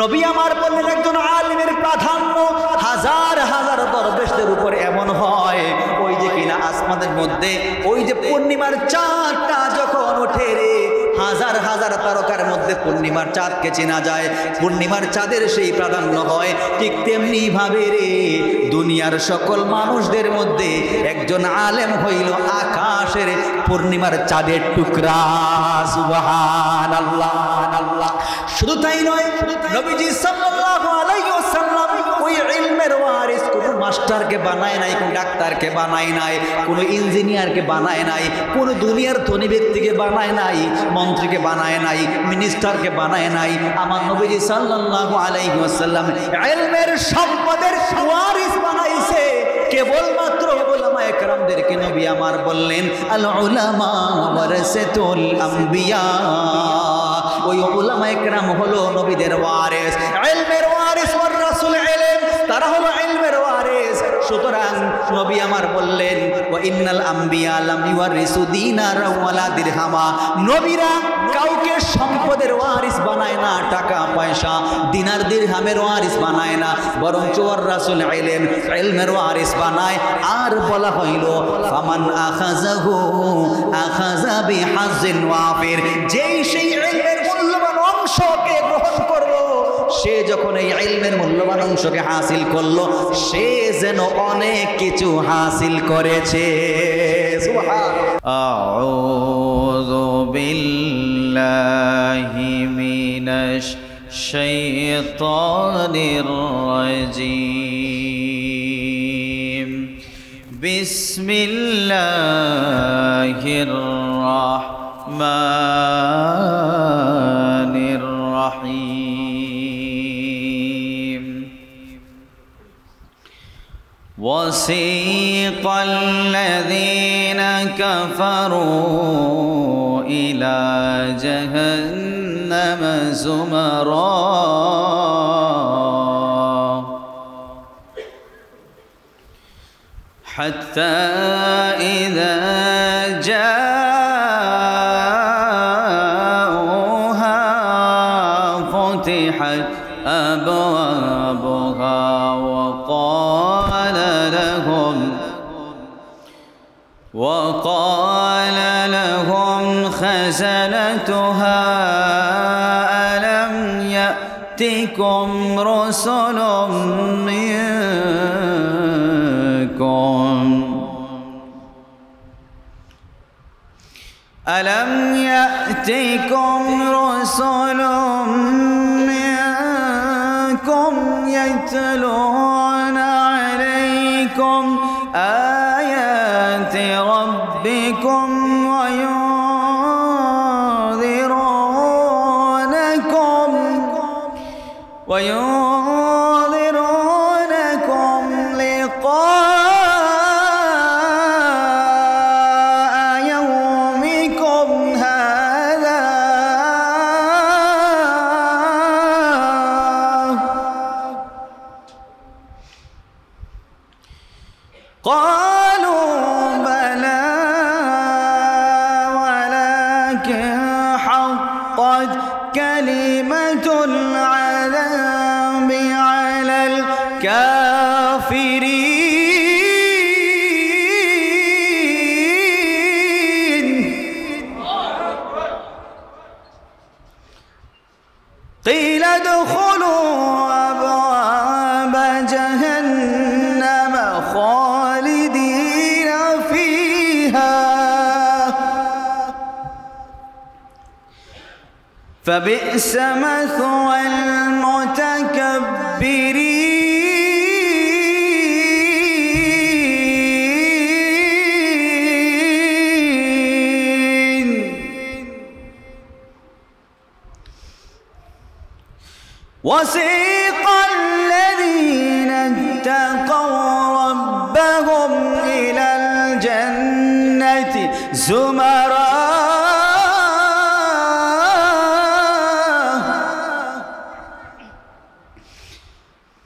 নবী আমার বললেন একজন আলিমের প্রাধান্য হাজার হাজার দরবেশদের উপর এমন হয়, ওই যে কিনা আসমানের মধ্যে ওই যে পূর্ণিমার চাঁদটা যখন ওঠে রে, হাজার হাজার তারকার মধ্যে পূর্ণিমার চাঁদকে চেনা যায়, পূর্ণিমার চাঁদের সেই প্রাধান্য হয়। ঠিক তেমনি ভাবে রে দুনিয়ার সকল মানুষদের মধ্যে একজন আলেম হইল আকাশের পূর্ণিমার চাঁদের টুকরা। সুবহানাল্লাহ। শুধু তাই নয়, নবীজি সাল্লাল্লাহু আলাইহি ওয়াসাল্লাম ওই ইলমের ওয়ারিস কোনো মাস্টারকে বানায় নাই, কোনো ডাক্তারকে বানায় নাই, কোনো ইঞ্জিনিয়ারকে বানায় নাই, কোনো দুনিয়ার ধনী ব্যক্তিকে বানায় নাই, মন্ত্রীকে বানায় নাই, মিনিস্টারকে বানায় নাই। আমার নবীজি সাল্লাল্লাহু আলাইহি ওয়াসাল্লাম ইলমের সম্পদের ওয়ারিস বানাইছে কেবলমাত্র উলামায়ে কেরামদেরকে। নবী আমার বললেন আল উলামা ওয়ারাসাতুল আম্বিয়া, ওই উলামায়ে কেরাম হলো নবীদের ওয়ারিস, ইলমের ওয়ারিস ওয়ার রাসূল ইলম, তারা হলো ইলমের ওয়ারিস। সুতরাং নবী আমার বললেন ওয়া ইন্নাল আম্বিয়া লাম ইওয়ারিসু দিনারা ওয়ালা দিরহামা, নবীরা কাউকে সম্পদের ওয়ারিস বানায় না, টাকা পয়সা দিনার দিরহামের ওয়ারিস বানায় না, বরং ওয়ার রাসূল ইলম, ইলমের ওয়ারিস বানায়। আর বলা হইল ফামান আখাযাহু আখাযা বিহাজ্জিন ওয়াফির, যেই সেই ইলমের মূল্যবান অংশকে গ্রহণ করলো, সে যখন এই ইলমের মূল্যবান অংশকে হাসিল করলো, সে যেন অনেক কিছু হাসিল করেছে। আউযু বিল্লাহি মিনাশ শাইতানির রাজিম। বিসমিল্লাহির রাহমানির রাহিম। وسيق الذين كفروا إلى جهنم زمرا حتى إذا جاءوها فتحت أبوابها وقال لهم خزنتها ألم يأتكم رسل منكم ألم يأتكم رسل منكم يتلون عليكم آيات ربكم وينذرونكم لقاء يومكم هذا قالوا بلى ولكن حقت كلمة العذاب على الكافرين قيل ادخلوا أبواب جهنم خالدين فيها فبئس مثوى المتكبرين وسيق الذين اتقوا ربهم إلى الجنة زمرا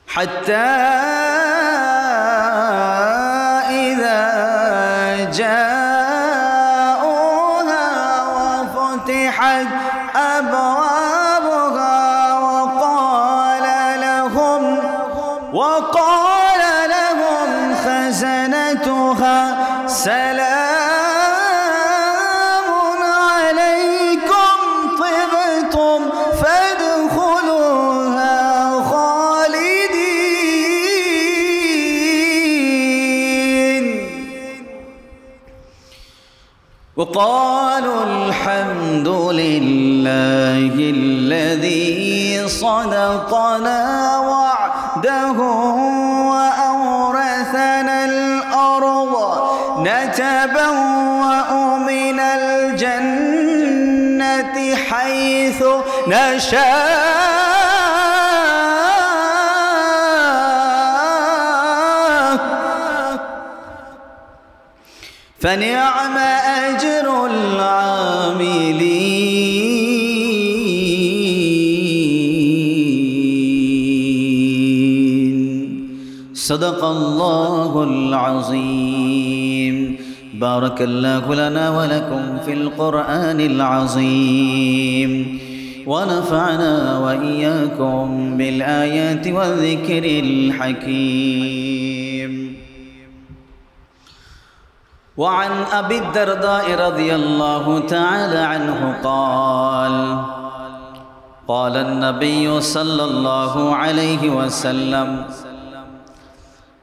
حتى إذا جاءوها وفتحت أبوابها وقال وقال لهم خزنتها سلام عليكم طبتم فادخلوها خالدين وقالوا الحمد لله الذي صدقنا وعده وأورثنا الأرض نتبوأ من الجنة حيث نشاء فنعم أجر العاملين صدق الله العظيم بارك الله لنا ولكم في القرآن العظيم ونفعنا وإياكم بالآيات والذكر الحكيم وعن أبي الدرداء رضي الله تعالى عنه قال قال النبي صلى الله عليه وسلم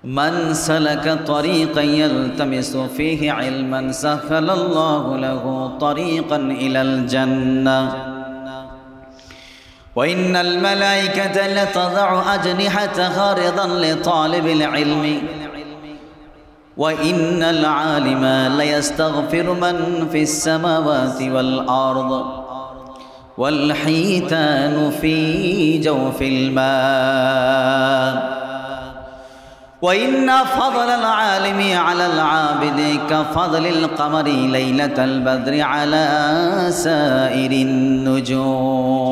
من سلك طريقا يلتمس فيه علما سهل الله له طريقا إلى الجنة وإن الملائكة لتضع أجنحتها رضا لطالب العلم وإن العالم ليستغفر من في السماوات والأرض والحيتان في جوف الماء وإن فضل العالم على العابد كفضل القمر ليلة البدر على سائر النجوم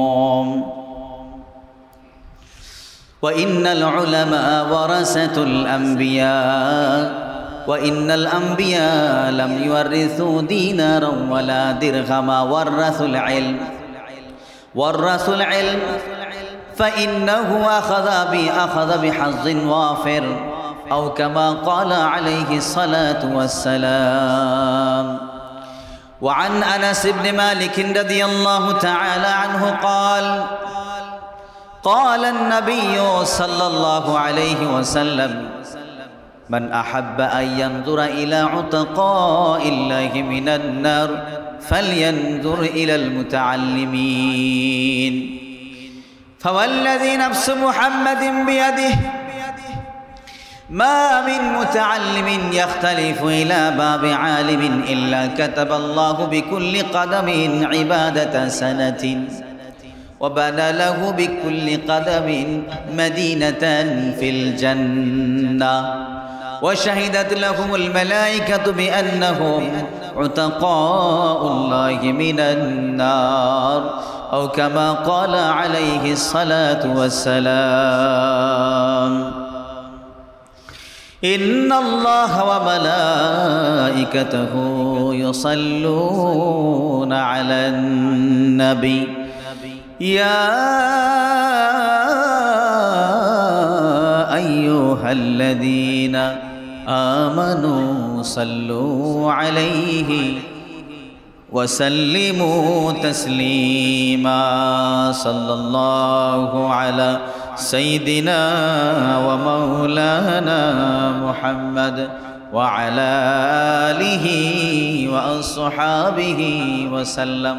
وإن العلماء ورثة الأنبياء وإن الأنبياء لم يورثوا دينارا ولا درهما ورثوا العلم فإنه أخذ بحظ وافر أو كما قال عليه الصلاة والسلام وعن أنس بن مالك رضي الله تعالى عنه قال النبي صلى الله عليه وسلم من أحب أن ينظر إلى عتقاء الله من النار فلينظر إلى المتعلمين فوالذي نفس محمد بيده ما من متعلم يختلف إلى باب عالم إلا كتب الله بكل قدم عبادة سنة وبنى له بكل قدم مدينة في الجنة وشهدت لهم الملائكة بأنهم عتقاء الله من النار أو كما قال عليه الصلاة والسلام إن الله وملائكته يصلون على النبي يا أيها الذين آمنوا صلوا عليه وسلموا تسليما صلى الله على سيدنا ومولانا محمد وعلى آله وأصحابه وسلم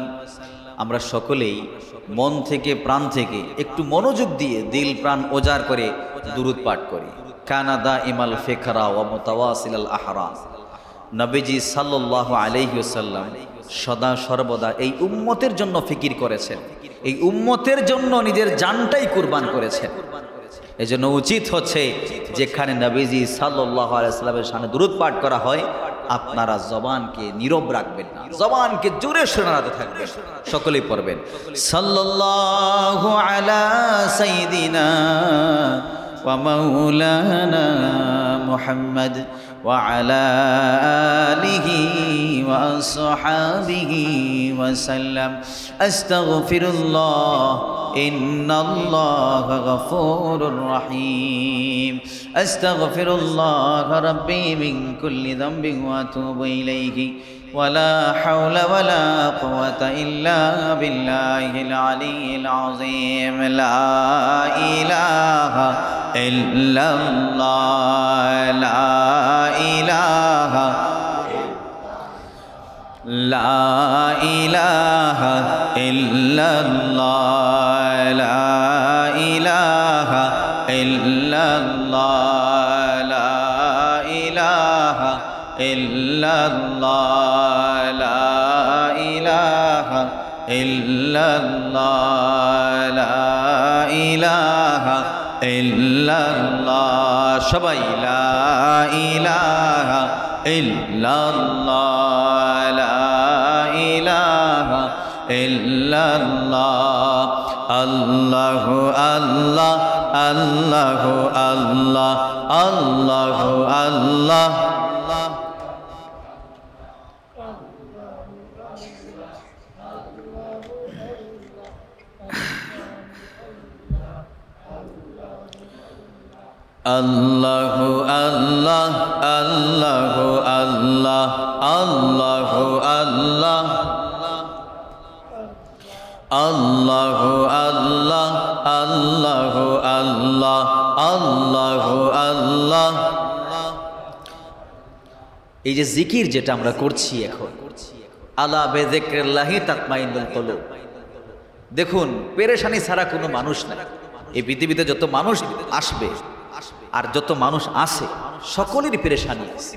আমরা সকলেই মন থেকে প্রাণ থেকে একটু মনোযোগ দিয়ে দিল প্রাণ ওজার করে দুরূদ পাঠ করি কানাদা ইমাল ফিকরা ওয়া মুতাওয়াসিলাল আহরা নবীজি সাল্লাল্লাহু আলাইহি ওয়াসাল্লাম সদা সর্বদা এই উম্মতের জন্য ফিকির করেছেন এই উম্মতের জন্য নিজের জানটাই কুরবান করেছেন এজন্য উচিত হচ্ছে যেখানে নবীজি সাল্লাল্লাহু আলাইহি ওয়াসাল্লামের শানে দুরূদ পাঠ করা হয় আপনারা জবানকে নীরব রাখবেন না জবানকে জোরে শোনাতে থাকবেন সকলেই পড়বেন সাল্লাল্লাহু আলা সাইয়্যিদিনা ওয়া মাওলানা মুহাম্মদ ওয়া আলা আলিহি ওয়া আসহাবিহি ওয়া সাল্লাম আস্তাগফিরুল্লাহ ইন্নাল্লাহা গফুরুর রহিম। আস্তাগফিরুল্লাহ রাব্বি মিন কুল্লি যামবিন ওয়া আতুবু ইলাইহি ওয়ালা হাওলা ওয়ালা কুওয়াতা ইল্লা বিল্লাহিল আলিয়্যিল আযীম। লা ইলাহা ইল্লাল্লাহ, লা ইলাহা, লা ইলাহা ইল্লাল্লাহ, লা ইলাহা ইল্লাল্লাহ, লা ইলাহা ইল্লাল্লাহ, লা ইলাহা ইল্লাল্লাহ, লা ইলাহা ইল্লাল্লাহ। সবাই লা ইলাহা ইল্লাল্লাহ, লা ইলাহা ইল্লাল্লাহ। আল্লাহু আল্লাহ, আল্লাহু আল্লাহ, আল্লাহু আল্লাহ। আল্লাহু আল্লাহ, আল্লাহু আল্লাহ, আল্লাহু আল্লাহ, আল্লাহু আল্লাহ, আল্লাহু আল্লাহ, আল্লাহু আল্লাহ। এই যে জিকির যেটা আমরা করছি এখন, আলা বিযিকরিল্লাহি তাতমাইন্নুল কুলুব। দেখুন, পেরেশানি ছাড়া কোনো মানুষ নাই। এই পৃথিবীতে যত মানুষ আসবে আর যত মানুষ আসে সকলেরই পেরেশানি আছে।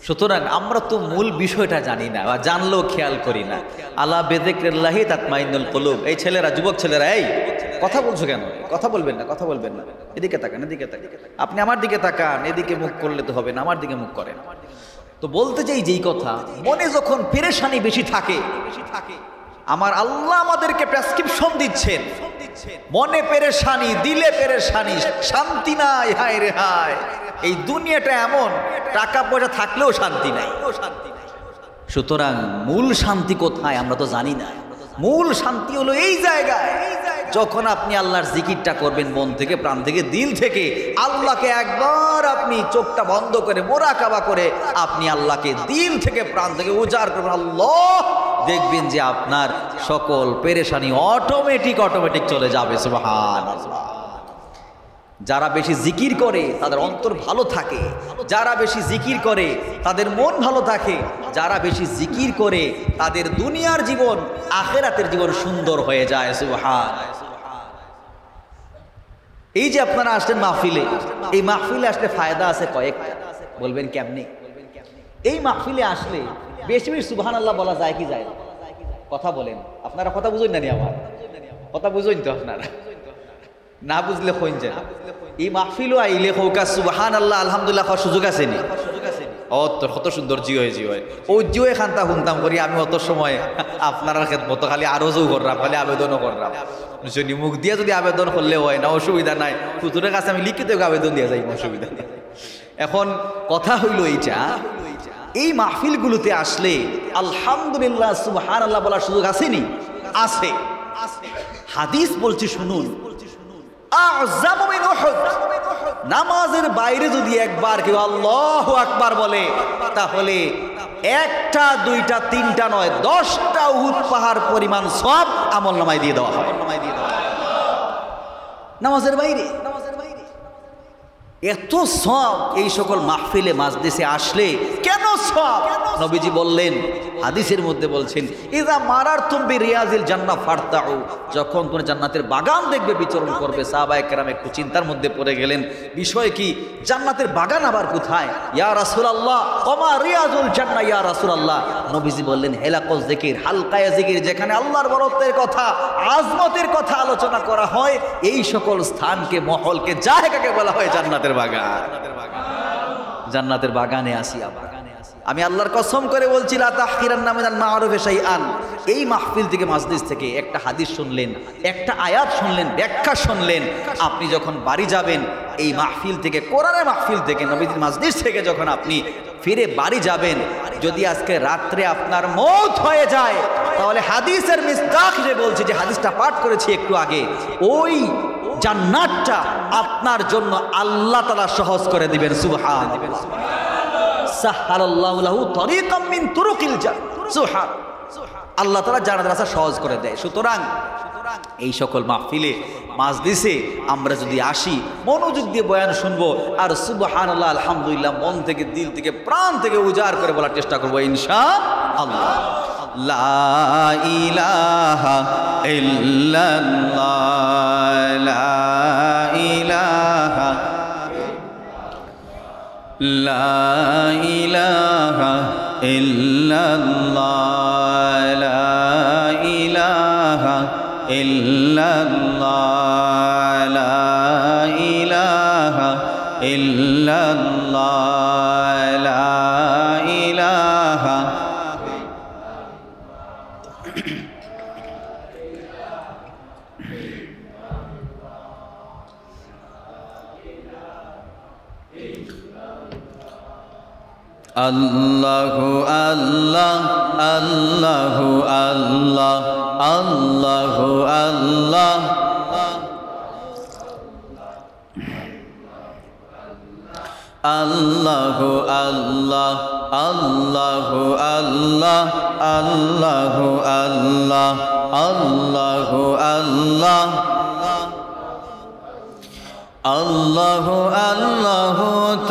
সুতরাং আমরা তো মূল বিষয়টা জানি না, বা জানলেও খেয়াল করি না। আলা বিযিকরিল্লাহি তাতমাইন্নুল কুলুব। এই ছেলেরা, যুবক ছেলেরা, এই কথা বলছো কেন? কথা বলবেন না, কথা বলবেন না। এদিকে তাকান, এদিকে তাকান। আপনি আমার দিকে তাকান, এদিকে মুখ করলে তো হবে না, আমার দিকে মুখ করেন। তো বলতে চাই যেই কথা, মনে যখন পেরেশানি বেশি থাকে, আমার আল্লাহ আমাদেরকে প্রেসক্রিপশন দিচ্ছেন, মনে পেরেশানি, দিলে পেরেশানি, শান্তি নাই, হায় রে হায়। এই দুনিয়াটা এমন, টাকা পয়সা থাকলেও শান্তি নাই। সুতরাং মূল শান্তি কোথায় আমরা তো জানি না। মূল শান্তি হলো এই জায়গায়, যখন আপনি আল্লাহর জিকিরটা করবেন মন থেকে, প্রাণ থেকে, দিল থেকে। আল্লাহকে একবার আপনি চোখটা বন্ধ করে, মোরাকাবা করে আপনি আল্লাহকে দিল থেকে, প্রাণ থেকে উজাড় করবেন আল্লাহ, দেখবেন যে আপনার সকল পেরেশানি অটোমেটিক চলে যাবে। সুবহানাল্লাহ। যারা বেশি জিকির করে তাদের অন্তর ভালো থাকে, যারা বেশি জিকির করে তাদের মন ভালো থাকে, যারা বেশি জিকির করে তাদের দুনিয়ার জীবন, আখিরাতের জীবন সুন্দর হয়ে যায়। সুবহানাল্লাহ। এই যে আপনারা আসলেন মাহফিলে, এই মাহফিলে আসলে ফায়দা আছে কয়েকটা। বলবেন কেমনে? এই মাহফিলে আসলে বেশি বেশি সুবহানাল্লাহ বলা যায় কি যায় না? কথা বলেন, আপনারা কথা বুঝেন না নি? আমার কথা বুঝেন তো আপনারা? না বুঝলে হইন যায়। এই মাহফিলও আইলে হৌকা সুবহানাল্লাহ আলহামদুলিল্লাহ হওয়ার সুযোগ আছে নি? কত সুন্দর জিও হয় ও জিও খান্তা শুনতাম করি আমি অত সময় আপনার ক্ষেত্রে খালি আরো জো করলাম, খালি আবেদনও করলাম। যদি মুখ দিয়ে যদি আবেদন করলে হয় না, অসুবিধা নাই। হুজুরের কাছে আমি লিখিত আবেদন দিয়ে যাই, অসুবিধা নেই। এখন কথা হইল এইটা, এই মাহফিলগুলোতে আসলে আলহামদুলিল্লাহ সুবহানাল্লাহ বলার সুযোগ আসেনি? আছে। হাদিস বলছি শুনুন, আযযামু মিন উহুদ। নামাজের বাইরে যদি একবার কেউ আল্লাহু আকবার বলে, তাহলে একটা, দুইটা, তিনটা নয়, 10টা উহুদ পাহাড় পরিমাণ সওয়াব আমলনামায় দিয়ে দেওয়া হবে। নামাজের বাইরে এত সওয়াব এই সকল মাহফিলে মাজলিসে আসলে কেন সওয়াব? নবীজি বললেন, হাদিসের মধ্যে বলছেন, ইযা মারারতুম বিরিয়াজিল জান্নাহ ফারতাউ। যখন তুমি জান্নাতের বাগান দেখবে বিচরণ করবে। সাহাবায়ে কেরাম একটু চিন্তার মধ্যে পড়ে গেলেন, বিষয় কি? জান্নাতের বাগান আবার কোথায়? ইয়া রাসূলুল্লাহ ওমা রিয়াজুল জান্নাহ ইয়া রাসূলুল্লাহ। নবীজি বললেন, হেলাকুল জিকির, হালকায়ে জিকির, যেখানে আল্লাহর বরত্বের কথা, আজমতের কথা আলোচনা করা হয়, এই সকল স্থানকে, মহলকে, জায়গাকে বলা হয় জান্নাতের বাগান। জান্নাতের বাগানে আসি আবার। আমি আল্লাহর কসম করে বলছি, লা তাহকিরান্না মিনাল মা'রুফি শাইআন। এই মাহফিল থেকে, মাজলিস থেকে একটা হাদিস শুনলেন, একটা আয়াত শুনলেন, ব্যাখ্যা শুনলেন, আপনি যখন বাড়ি যাবেন এই মাহফিল থেকে, কোরআনের মাহফিল থেকে, নবীজির মাজলিস থেকে যখন আপনি ফিরে বাড়ি যাবেন। যদি আজকে রাত্রে আপনার মওত হয়ে যায়, তাহলে হাদিসের মিসদাক যে বলছি, যে হাদিসটা পাঠ করেছি একটু আগে, ওই জান্নাতটা আপনার জন্য আল্লাহ তাআলা সহজ করে দিবেন। সুবহানাল্লাহ। সাহালাল্লাহু লাহু তরিকাম মিন তুরুকিল জান্নাহ। সুবহান। আল্লাহ তাআলা জান্নাতের রাস্তা সহজ করে দেয়। সুতরাং এই সকল মাহফিলে মাজলিসে আমরা যদি আসি, মনোযোগ দিয়ে বয়ান শুনবো আর সুবহানাল্লাহ আলহামদুলিল্লাহ মন থেকে, দিল থেকে, প্রাণ থেকে উজাড় করে বলার চেষ্টা করবো ইনশাআল্লাহ। লা ইলাহা ইল্লাল্লাহ, লা ইলাহা, লা ইলাহা ইল্লাল্লাহ, লা ইলাহা ইল্লাল্লাহ, লা ইলাহা ইল্লাল্লাহ, লা ইলাহা। আল্লাহু আল্লাহ, আল্লাহু আল্লাহ, আল্লাহু আল্লাহ, আল্লাহু আল্লাহ, আল্লাহু আল্লাহ, আল্লাহু আল্লাহ, আল্লাহু আল্লাহ, আল্লাহু আল্লাহ।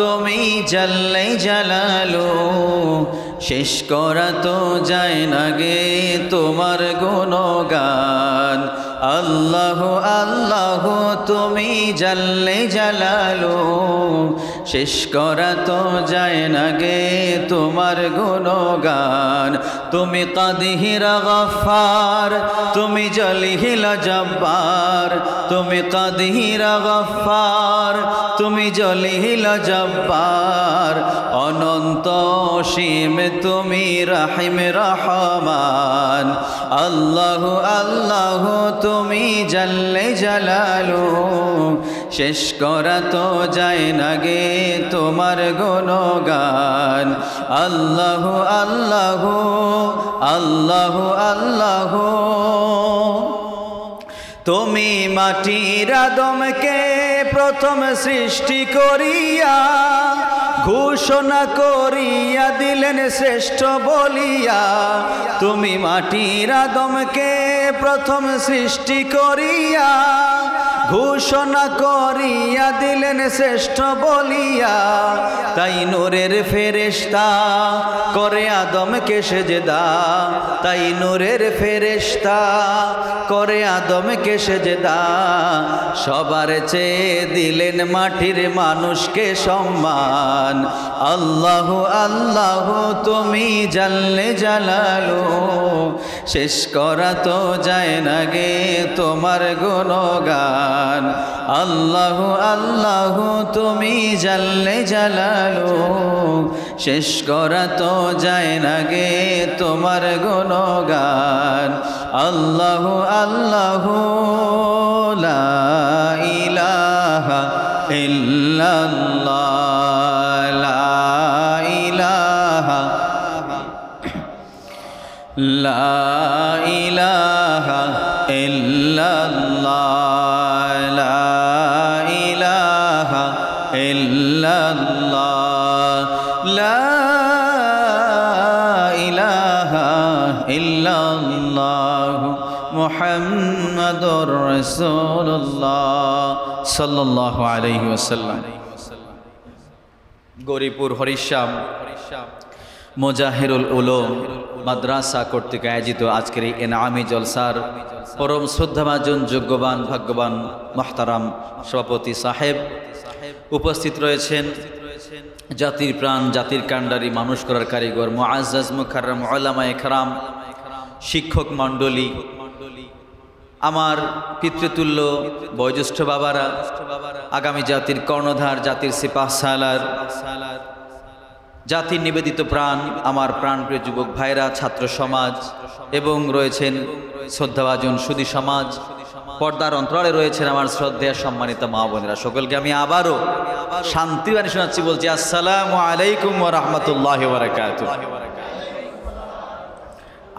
তুমি জাল্লে জালালু, শেষ করা তো যায় না গে তোমার গুণগান। আল্লাহু আল্লাহ, তুমি জাল্লে জালালু, শেষ করা তো যায় না গে তোমার গুণগান। তুমি কাদির গফফার, তুমি জলিল জব্বার, তুমি কাদির গফফার, তুমি জলিল জব্বার, অনন্ত অসীম তুমি রহিম রহমান। আল্লাহু আল্লাহ, তুমি জাল্লে জালালু, শেষ করা তো যায় না গে তোমার গুণগান। আল্লাহু আল্লাহ, আল্লাহু আল্লাহ। তুমি মাটির আদমকে প্রথম সৃষ্টি করিয়া, ঘোষণা করিয়া দিলেন শ্রেষ্ঠ বলিয়া। তুমি মাটির আদমকে প্রথম সৃষ্টি করিয়া, ঘোষণা করিয়া দিলেন শ্রেষ্ঠ বলিয়া। তাই নূরের ফেরেশতা করে আদমকে সেজদা, তাই নূরের ফেরেশতা করে আদমকে সেজদা। সবার চেয়ে দিলেন মাটির মানুষকে সম্মান। আল্লাহু আল্লাহ, তুমি জাল্লে জালালু, শেষ করা তো যায় না গে তোমার গুণগান। আল্লাহু আল্লাহ, তুমি জাল্লে জালালু, শেষ করা তো যায় না গে তোমার গুণগান। আল্লাহু আল্লাহ, লা ইলাহা ইল্লাল্লাহ, লা ইলাহা, লা ইলাহা ইল্লাল্লাহ, লা ইলাহা ইল্লাল্লাহ, লা ইলাহা ইল্লাল্লাহ, মুহাম্মাদুর রাসূলুল্লাহ সাল্লাল্লাহু আলাইহি ওয়াসাল্লাম। গৌরীপুর হরিশ্যাম মুজাহিরুল উলুম মাদ্রাসা কর্তৃক আয়োজিত আজকের এই এনামি জলসার পরম শ্রদ্ধাভাজন, যোগ্যবান, ভাগ্যবান মুহতারাম সভাপতি সাহেব উপস্থিত রয়েছেন। জাতির প্রাণ, জাতির কাণ্ডারি, মানুষ করার কারিগর, মুআজ্জাজ মুকাররম উলামায়ে কেরাম, শিক্ষক মণ্ডলী, আমার পিতৃতুল্য বয়োজ্যেষ্ঠ বাবারা, আগামী জাতির কর্ণধার, জাতির সিপাহসালার, জাতির নিবেদিত প্রাণ, আমার প্রাণপ্রিয় যুবক ভাইরা, ছাত্র সমাজ এবং রয়েছেন শ্রদ্ধাভাজন সুধী সমাজ, পর্দার অন্তরালে রয়েছেন আমার শ্রদ্ধেয় সম্মানিত মা বোনেরা, সকলকে আমি আবারও শান্তি বাণী শোনাচ্ছি, বলছি আসসালামু আলাইকুম ওয়া রাহমাতুল্লাহি ওয়া বারাকাতুহু।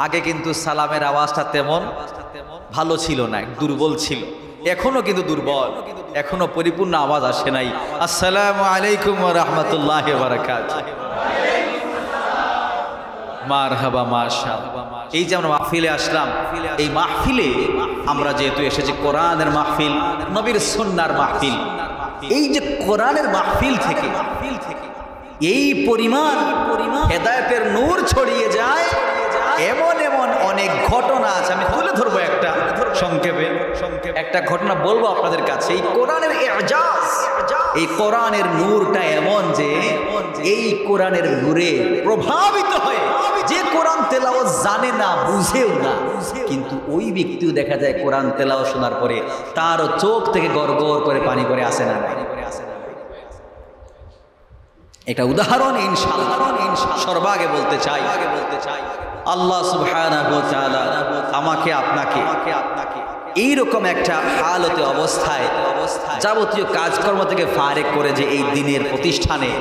আগে কিন্তু সালামের আওয়াজটা তেমন ভালো ছিল না, দুর্বল ছিল, এখনো কিন্তু দুর্বল, এখনো পরিপূর্ণ আওয়াজ আসে নাই। আসসালামু আলাইকুম ওয়া রাহমাতুল্লাহি ওয়া বারাকাতুহু। মারহাবা, মাশাআল্লাহ। এই যে আমরা মাহফিলে আসলাম, এই মাহফিলে আমরা যেহেতু এসেছি কোরআনের মাহফিল, নবীর সুন্নাহর মাহফিল, এই যে কোরআনের মাহফিল থেকে এই পরিমাণ হেদায়েতের নূর ছড়িয়ে যায়, এমন এমন অনেক ঘটনা আছে। আমি তুলে ধরবো একটা সংক্ষেপে একটা ঘটনা বলবো আপনাদের কাছে। এই কোরআনের এজাজ, এই কোরআনের নূরটা এমন যে এই কোরআনের নূরে প্রভাবিত হয়ে যে কোরআন তেলাওয়াত জানে না, বুঝেও না, কিন্তু ওই ব্যক্তিও দেখা যায় কোরআন তেলাওয়াত শোনার পরে তার চোখ থেকে গড়গড় করে পানি করে আসে না। এটা উদাহরণ ইনশাআল্লাহ সর্বাগে বলতে চাই, আল্লাহ সুবহানাহু ওয়া তাআলা আমাকে আপনাকে এইরকম একটা হালতে অবস্থায় যাবতীয় কাজকর্ম থেকে ফারেক করে যে এই দিনের প্রতিষ্ঠানে,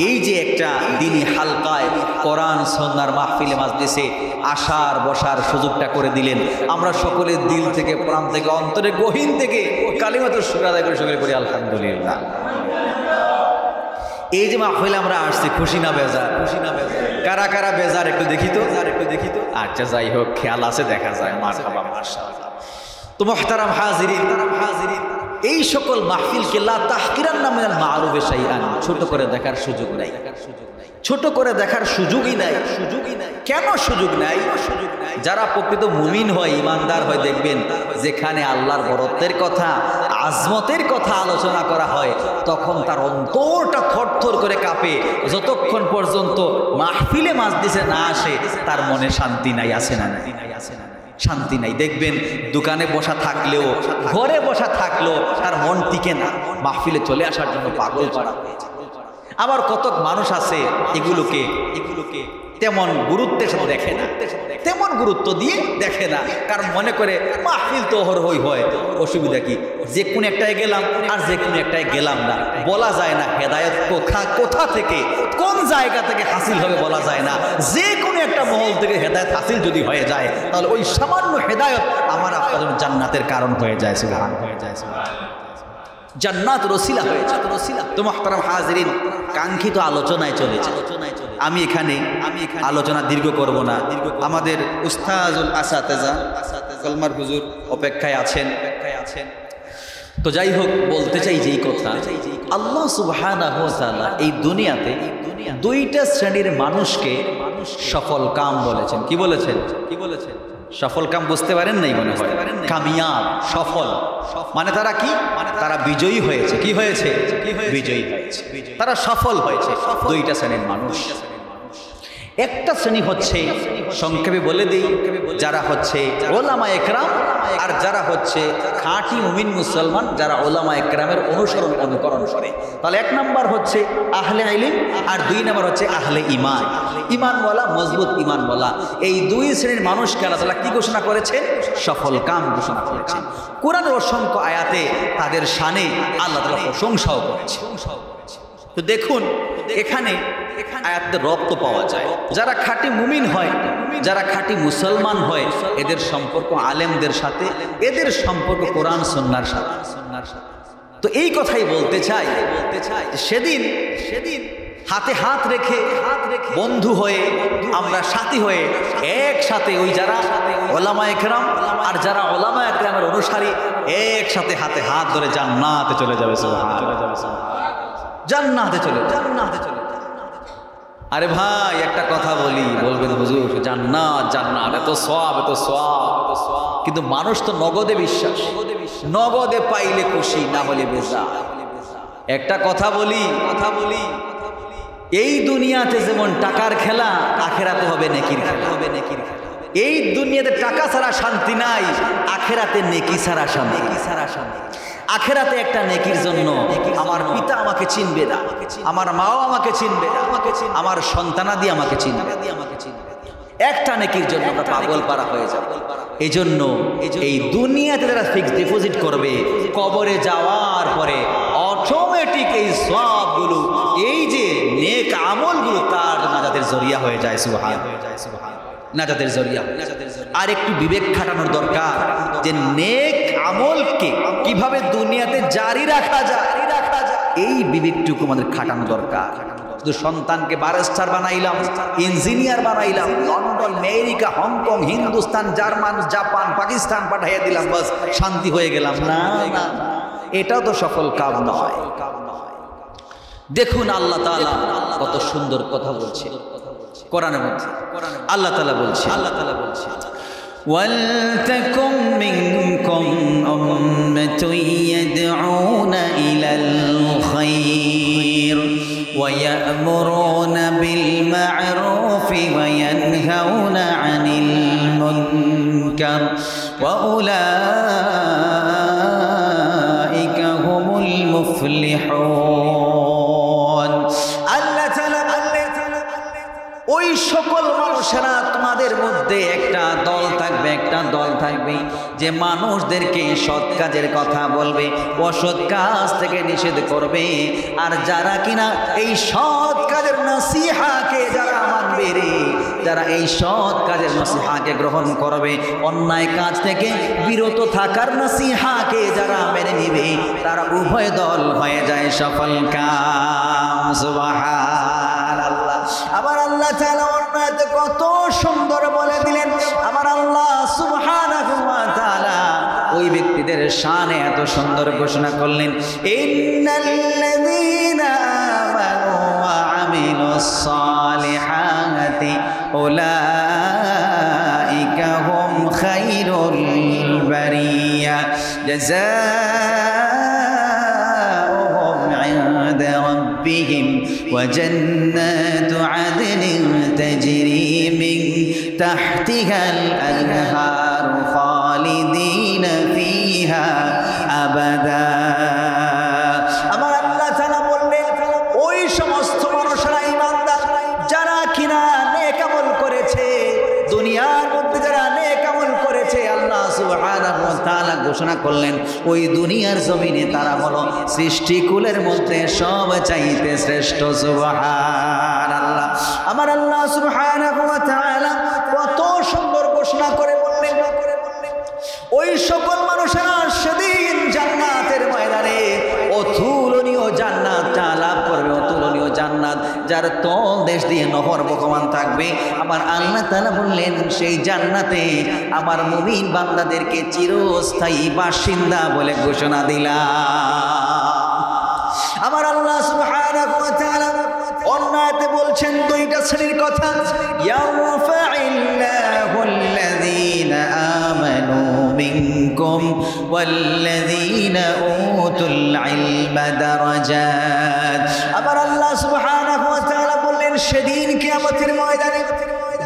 এই যে একটা দিনই হালকায় কোরআন সুন্নাহর মাহফিলে মাজলিসে আসার বসার সুযোগটা করে দিলেন, আমরা সকলের দিল থেকে, প্রাণ থেকে, অন্তরে গহীন থেকে কালিমাতুশ শুকর আদায় করে সকলে করি আলহামদুলিল্লাহ। এই যে মাহফিলে আমরা আসছি, খুশি না বেজার? কারা কারা বেজার একটু দেখি তো, আচ্ছা যাই হোক, খেয়াল আছে, দেখা যায়। মারহাবা, মাশাআল্লাহ। তো মুহতারাম হাজিরিন, এই সকল মাহফিলকে লা তাহকিরান্না মিনাল মা'রুফি শাইআন, ছোট করে দেখার সুযোগ নাই, ছোট করে দেখার সুযোগই নাই। কেন সুযোগ নাই? যারা প্রকৃত মুমিন হয়, ইমানদার হয়, দেখবেন যেখানে আল্লাহর বড়ত্বের কথা, আজমতের কথা আলোচনা করা হয়, তখন তার অন্তরটা থরথর করে কাঁপে, যতক্ষণ পর্যন্ত মাহফিলে মাজলিসে না আসে তার মনে শান্তি নাই। আছে না? শান্তি নাই। দেখবেন দোকানে বসা থাকলেও, ঘরে বসা থাকলেও তার মন টিকে না, মাহফিলে চলে আসার জন্য পাগল পাড়া। আবার কত মানুষ আছে এগুলোকে তেমন গুরুত্বের সাথে দেখে না, তেমন গুরুত্ব দিয়ে দেখে না, কারণ মনে করে মাহফিল তো অহরহই হয়, অসুবিধা কি, যে কোনো একটাই গেলাম আর যে কোনো একটাই গেলাম না, বলা যায় না হেদায়েত কোথা থেকে, কোন জায়গা থেকে হাসিল হবে বলা যায় না। যে কোনো একটা মহল থেকে হেদায়েত হাসিল যদি হয়ে যায়, তাহলে ওই সামান্য হেদায়েত আমার আপনাদের জান্নাতের কারণ হয়ে যায়, জান্নাত রসিলা হয়েছে। তো মুহতারাম হাজিরিন, কাঙ্ক্ষিত আলোচনায় চলেছে। আমি এখানে আলোচনা দীর্ঘ করব না, আমাদের উস্তাজুল আসাতেজা কলমার হুজুর অপেক্ষায় আছেন। তো যাই হোক, বলতে চাই যেই কথা, আল্লাহ সুবহানাহু ওয়া তাআলা এই দুনিয়াতে দুইটা শ্রেণীর মানুষকে সফল কাম বলেছেন। কি বলেছেন? সফল কাম বুঝতে পারেন নাই মনে হয়? কামিয়াব, সফল মানে তারা কি? তারা বিজয়ী হয়েছে। কি হয়েছে? বিজয়ী হয়েছে, তারা সফল হয়েছে। দুইটা শ্রেণীর মানুষ। একটা শ্রেণী হচ্ছে, সংক্ষেপে বলে দিই, যারা হচ্ছে ওলামা একরাম, আর যারা হচ্ছে খাঁটি মুমিন মুসলমান, যারা ওলামা একরামের অনুকরণ করে। তাহলে এক নাম্বার হচ্ছে আহলে ইলম, আর দুই নাম্বার হচ্ছে আহলে ঈমান, ঈমানওয়ালা, মজবুত ঈমানওয়ালা। এই দুই শ্রেণীর মানুষকে আল্লাহ তাআলা কি ঘোষণা করেছেন? সফল কাম ঘোষণা করেছেন। কোরআনের অসংখ্য আয়াতে তাদের শানে আল্লাহ তাআলা প্রশংসাও করেছেন। তো দেখুন, এখানে আয়াতের রপ্ত পাওয়া যায়। যারা খাঁটি মুমিন হয়, যারা খাঁটি মুসলমান হয়, এদের সম্পর্ক আলেমদের সাথে, এদের সম্পর্ক কোরআন সুন্নাহর সাথে। তো এই কথাই বলতে চাই, সেদিন হাতে হাত রেখে বন্ধু হয়ে, আমরা সাথী হয়ে একসাথে, ওই যারা ওলামা একরাম আর যারা ওলামা একরামের অনুসারী, একসাথে হাতে হাত ধরে জান্নাতে চলে যাবে। জান্নাতে চলে। আরে ভাই, একটা কথা বলবেন হুজুর, জান্নাত এত সওয়াব, কিন্তু মানুষ তো নগদে বিশ্বাস, নগদে পাইলে খুশি, না হলে বেজার। একটা কথা বলি, এই দুনিয়াতে যেমন টাকার খেলা, আখেরাতে হবে নেকির খেলা। এই দুনিয়াতে টাকা ছাড়া শান্তি নাই, আখেরাতে নেকি ছাড়া শান্তি। আখেরাতে একটা নেকির জন্য আমার পিতা আমাকে চিনবে না, আমার মাও আমাকে চিনবে না, আমার সন্তানাদি আমাকে চিনবে। একটা নেকির জন্য আমরা পাগল পারা হয়ে যাব। এজন্য এই দুনিয়াতে যারা ফিক্সড ডিপোজিট করবে, কবরে যাওয়ার পরে অটোমেটিক এই সওয়াবগুলো, এই যে নেক আমলগুলো তার নাজাতের জরিয়া হয়ে যায়। সুবহান, নাজাতের জরিয়া। আর একটু বিবেক খাটানোর দরকার যে নেক আমলকে কিভাবে দুনিয়াতে জারি রাখা যায়, এই বিবেকটুকু আমাদের খাটানো দরকার। শুধু সন্তানকে ব্যারিস্টার বানাইলাম, ইঞ্জিনিয়ার বানাইলাম, London, America, Hong Kong, Hindustan, German, Japan, Pakistan পাঠাইয়া দিলাম, বাস শান্তি হয়ে গেলাম। না, এটাও তো সফল কাজ নয়। দেখুন আল্লাহ তাআলা কত সুন্দর কথা বলছে কোরআনের মধ্যে। আল্লাহ তাআলা বলছে, وَلْتَكُنْ مِنْكُمْ أُمَّةٌ يَدْعُونَ إِلَى الْخَيْرِ وَيَأْمُرُونَ بِالْمَعْرُوفِ وَيَنْهَوْنَ عَنِ الْمُنكَرِ وَأُولَئِكَ هُمُ الْمُفْلِحُونَ। আল্লাহ তাআলা ওই সকল মানুষেরা তোমাদের মধ্যে একটা দল থাকবে যে মানুষদেরকে সৎ কাজের কথা বলবে, অসৎ কাজ থেকে নিষেধ করবে। আর যারা কিনা এই সৎ কাজের নসিহাকে যারা মানবে রে, যারা এই সৎ কাজের নসিহাকে গ্রহণ করবে, অন্যায় কাজ থেকে বিরত থাকার নসিহাকে যারা মেনে নিবে, তারা উভয় দল হয়ে যায় সফল কাম। সুবহানাল্লাহ। আবার আল্লাহ তাআলা অন্যায়তে কত সুন্দর বলে দিলেন। আমার আল্লাহ সুবহানাহু ওয়া তাআলা ওই ব্যক্তিদের শানে এত সুন্দর ঘোষণা করলেন, ইন্নাল্লাযীনা আমানু ওয়া আমিলুস সালিহাতি উলাইকা হুম খায়রুল বারিয়া জাযাউহুম ইনদা রাব্বিহিম ওয়া জান্নাতু আদনিন তাজরি মিন তাহতিহাল আনহার খালিদিনা ফিহা আবাদা। আমার আল্লাহ তাআলা বললেন, ওই সমস্ত মানুষরা ঈমানদার যারা কিনা নেক আমল করেছে, দুনিয়ার মধ্যে যারা নেক আমল করেছে, আল্লাহ সুবহানাহু ওয়া তাআলা ঘোষণা করলেন ওই দুনিয়ার জমিনে তারা হলো সৃষ্টিকুলের মধ্যে সবচাইতে শ্রেষ্ঠ। সুবহানাল্লাহ। আমার আল্লাহ সুবহানাহু ওয়া তাআলা কত সুন্দর ঘোষণা করে বললেন, ওই সকল মানুষেরা সেদিন জান্নাতের ময়দানে অতুলনীয় জান্নাতটা লাভ করবে, অতুলনীয় জান্নাত যার তল দেশ দিয়ে নহর বহমান থাকবে। আমার আল্লাহ তাআলা বললেন, সেই জান্নাতে আমার মুমিন বান্দাদেরকে চিরস্থায়ী বাসিন্দা বলে ঘোষণা দিলাম। আমার আল্লাহ সুবহানাহু ওয়া তাআলা অন্যায়তে বলছেন দুইটা শ্রেণীর কথা, ইয়ারফাইল্লাহুল্লাযীনা আমানু মিনকুম ওয়াল্লাযীনা উতুল ইলমা দারাজাত। আবার আল্লাহ সুবহানাহু ওয়া তাআলা বললেন, সেদিন কিয়ামতের ময়দানে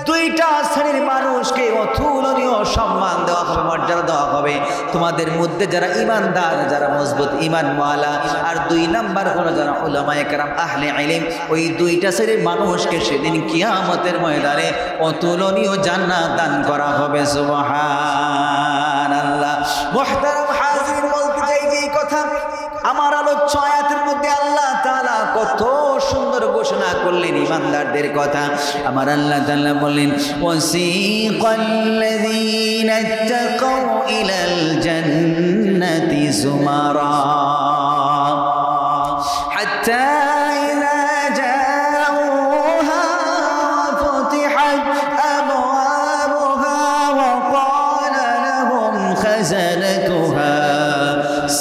দুইটা শ্রেণীর মানুষকে অতুলনীয় সম্মান দেওয়া হবে, মর্যাদা দেওয়া হবে। তোমাদের মধ্যে যারা ঈমানদার, যারা মজবুত ঈমানওয়ালা, আর দুই নাম্বার হলো যারা উলামায়ে কেরাম আহলে ইলম, ওই দুইটা শ্রেণীর মানুষকে সেদিন কিয়ামতের ময়দানে অতুলনীয় জান্নাত দান করা হবে। সুবহানাল্লাহ। মুহতারাম হাজিরিন, বলতে চাই যে এই কথা আমার আলোচ্য আয়াতের মধ্যে আল্লাহ তাআলা কত সুন্দর ঘোষণা করলেন ঈমানদারদের কথা। আমার আল্লাহ তাআলা বললেন, ওয়াসিকাল্লাযীনা ইত্তাকাউ ইলাল জান্নাতি যুমারা হাত্তা ইযা জাউহা ফুতিহাত আবওয়াবুহা ওয়া ক্বালা লাহুম খাযানাতুহা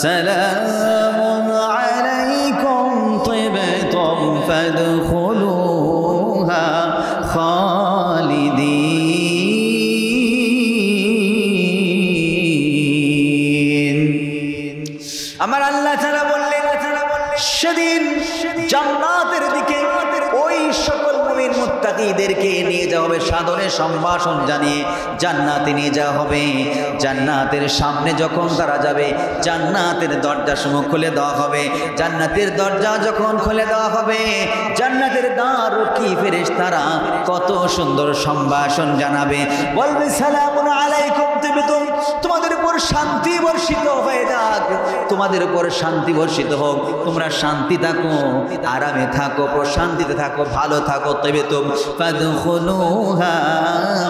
সালামুন আলাইকুম তিবতুম ফাদখুলুহা খালিদিন। আমার আল্লাহ তাআলা বললেন, সেদিন জান্নাতের দিকে ওই সকল মুমিন মুত্তাকীদেরকে নিয়ে যাওয়া হবে, সাদরে সম্ভাষণ জানিয়ে জান্নাতে নিয়ে যাওয়া হবে। জান্নাতের সামনে যখন তারা যাবে, জান্নাতের দরজা সমূহ খুলে দেওয়া হবে। জান্নাতের দরজা যখন খুলে দেওয়া হবে, জান্নাতের দ্বাররক্ষী ফেরেশতারা কত সুন্দর সম্ভাষণ জানাবে, বলবে সালামুন আলাইকুম তিবতুম তোমাদের উপর শান্তি বর্ষিত হয়ে যাক, তোমাদের উপর শান্তি বর্ষিত হোক, তোমরা শান্তি থাকো, আরামে থাকো, প্রশান্তিতে থাকো, ভালো থাকো। তবে ফাদখুলুহা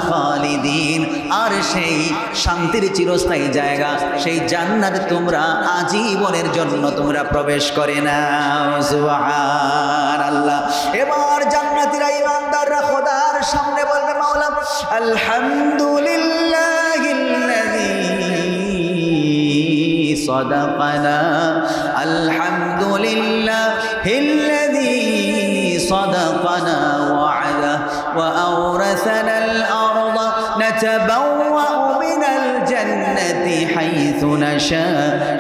খালিদিন, আর সেই শান্তির চিরস্থায়ী জায়গা, সেই জান্নাতে তোমরা আজীবনের জন্য তোমরা প্রবেশ করে নাও। সুবহানাল্লাহ। এবার জান্নাতীরা ঈমানদাররা খোদার সামনে বলবে, মাওলা আলহামদুলিল্লাহিল্লাযী সাদাকানা, আলহামদুলিল্লাহিল্লাযী সাদাকানা ওয়া'দা ওয়া আওরাসানাল আরদা নাতাবাওয়াউ মিনাল জান্নাতি হাইথু নাশা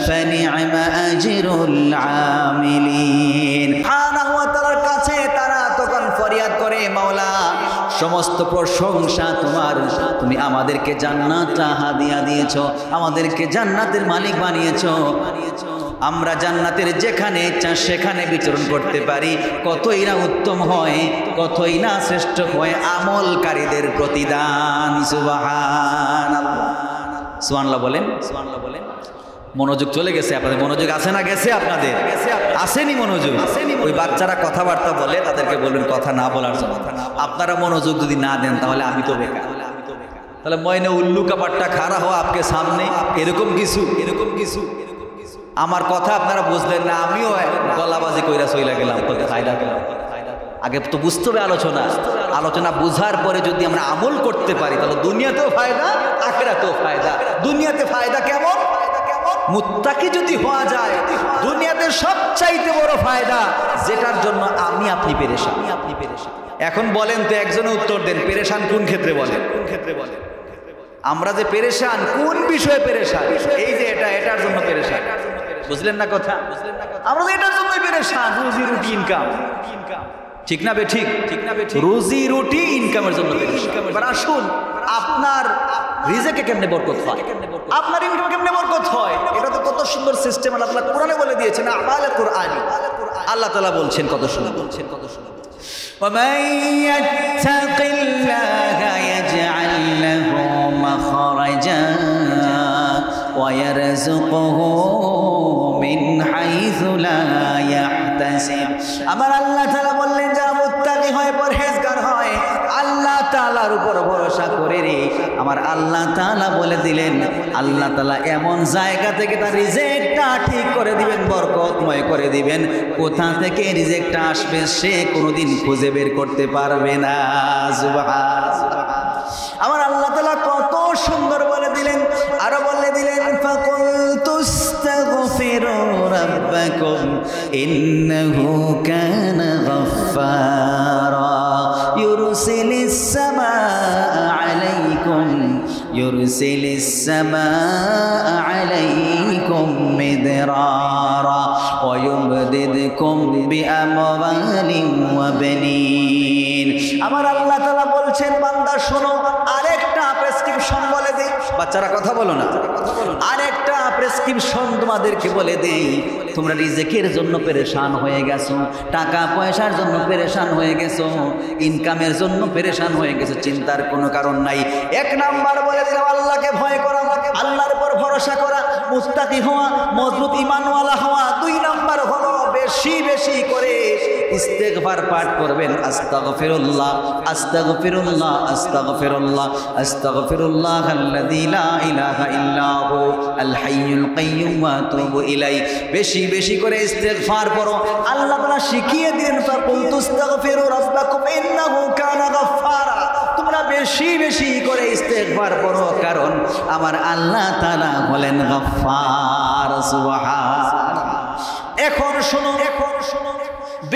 ফানি'মা আজরুল আমিলিন। সুবহানাহু ওয়া তাআলার কাছে তারা তখন ফরিয়াদ করে, মাওলা সমস্ত প্রশংসা তোমার, তুমি আমাদেরকে জান্নাতটা হাদিয়া দিয়েছো, আমাদেরকে জান্নাতের মালিক বানিয়েছো, আমরা জান্নাতের যেখানে ইচ্ছা সেখানে বিচরণ করতে পারি। কতই না উত্তম হয়, কতই না শ্রেষ্ঠ হয় আমলকারীদের প্রতিদান। সুবহানাল্লাহ। সুবহানাল্লাহ বলেন, সুবহানাল্লাহ বলেন। মনোযোগ চলে গেছে আপনাদের, মনোযোগ আছে না গেছে আপনাদের? আসেনি মনোযোগ? ওই বাচ্চারা কথাবার্তা বলে, তাদেরকে বলবেন কথা না বলার জন্য। আপনারা মনোযোগ যদি না দেন তাহলে আমি তো বেকার। তাহলে ময়নে উল্লু का पट्टा खड़ा हो आपके सामने, এরকম কিছু আমার কথা আপনারা বুঝলেন না, আমিও গলাবাজি কইরা চইলা গেলাম, ফায়দা গেলাম। আগে তো বুঝতে হবে আলোচনা বুঝার পরে যদি আমরা আমল করতে পারি তাহলে দুনিয়াতেও ফায়দা, আখিরাতেও ফায়দা। দুনিয়াতে ফায়দা কেমন? মুত্তাকি যদি হওয়া যায়, দুনিয়াতে সবচাইতে বড় ফায়দা, যেটার জন্য আমি আপনি পেরেশান। এখন বলেন তো, একজনে উত্তর দেন, পেরেশান কোন ক্ষেত্রে বলেন? আমরা যে পেরেশান, কোন বিষয়ে পেরেশান? এই যে এটার জন্য পেরেশান, বুঝলেন না কথা? আমরা তো এটার জন্যই পেরেশান, রুজি রুটি ইনকাম। ঠিক না বে ঠিক? রুজি রুটি ইনকামের জন্য পেরেশান। এবার আসুন, আপনার রিজেকে কেমনে বরকত হয়, আপনার ইনকামে কেমনে বরকত হয়, এটা তো কত সুন্দর সিস্টেম আল্লাহ কোরআনে বলে দিয়েছেন। আমালে কোরআনি আল্লাহ তাআলা বলছেন, কত সুন্দর বলছেন। وَمَن يَتَّقِ اللَّهَ يَجْعَل لَّهُ مَخْرَجًا وَيَرْزُقْهُ مِنْ حَيْثُ لَا يَحْتَسِبُ। আমার আল্লাহ তাআলা বললেন, যারা মুত্তাকি হয়, পরহেজগার হয়, আল্লাহ তাআলার উপর ভরসা করে রে, আমার আল্লাহ তাআলা বলে দিলেন, আল্লাহ তাআলা এমন জায়গা থেকে তার রিজিকটা ঠিক করে দিবেন, বরকতময় করে দিবেন। কোথা থেকে রিজিকটা আসবে সে কোনোদিন খুঁজে বের করতে পারবে না। সুবহানাল্লাহ। আমার আল্লাহ তাআলা কত সুন্দর বলে দিলেন, আরো বলে দিলেন, ফাকুলতুস্তাগফিরু রাব্বাকুম ইন্নাহু কানা গাফফারা ইউরসিলিস সামাআ আলাইকুম মিদরারা ওয়া ইউমদিদকুম বিআমওয়ালিন ওয়া বানিন। আমার আল্লাহ তাআলা বলছেন, বান্দা শোনো, আরেকটা প্রেসক্রিপশন বলে দেই। বাচ্চারা কথা বলো না, আরেকটা প্রেসক্রিপশন তোমাদেরকে বলে দেই। তোমরা রিজিকের জন্য পেরেশান হয়ে গেছো, টাকা পয়সার জন্য পেরেশান হয়ে গেছো, ইনকামের জন্য পেরেশান হয়ে গেছো, চিন্তার কোনো কারণ নাই। এক নাম্বার বলে দিলাম, আল্লাহকে ভয় করা, আল্লাহর উপর ভরসা করা, মুত্তাকি হওয়া, মজবুত ঈমানওয়ালা হওয়া। দুই নাম্বার হলো বেশি বেশি করে ইস্তেগফার পাঠ করবেন। আস্তাগফিরুল্লাহ আস্তাগফিরুল্লাহ আস্তাগফিরুল্লাহ আস্তাগফিরুল্লাহাল্লাযী লা ইলাহা ইল্লা হু আল হাইয়ুল কাইয়্যুম ওয়া আতুবু ইলাইহি। বেশি বেশি করে ইস্তেগফার করো। আল্লাহ তাআলা শিখিয়ে দিলেন, ফাকুলতুস্তাগফিরু রাব্বাকুম ইন্নাহু কানা গাফফারা। তোমরা বেশি বেশি করে ইস্তেগফার করো, কারণ আমার আল্লাহ তাআলা হলেন গফফার। সুবহানাল্লাহ। এখন শোনো,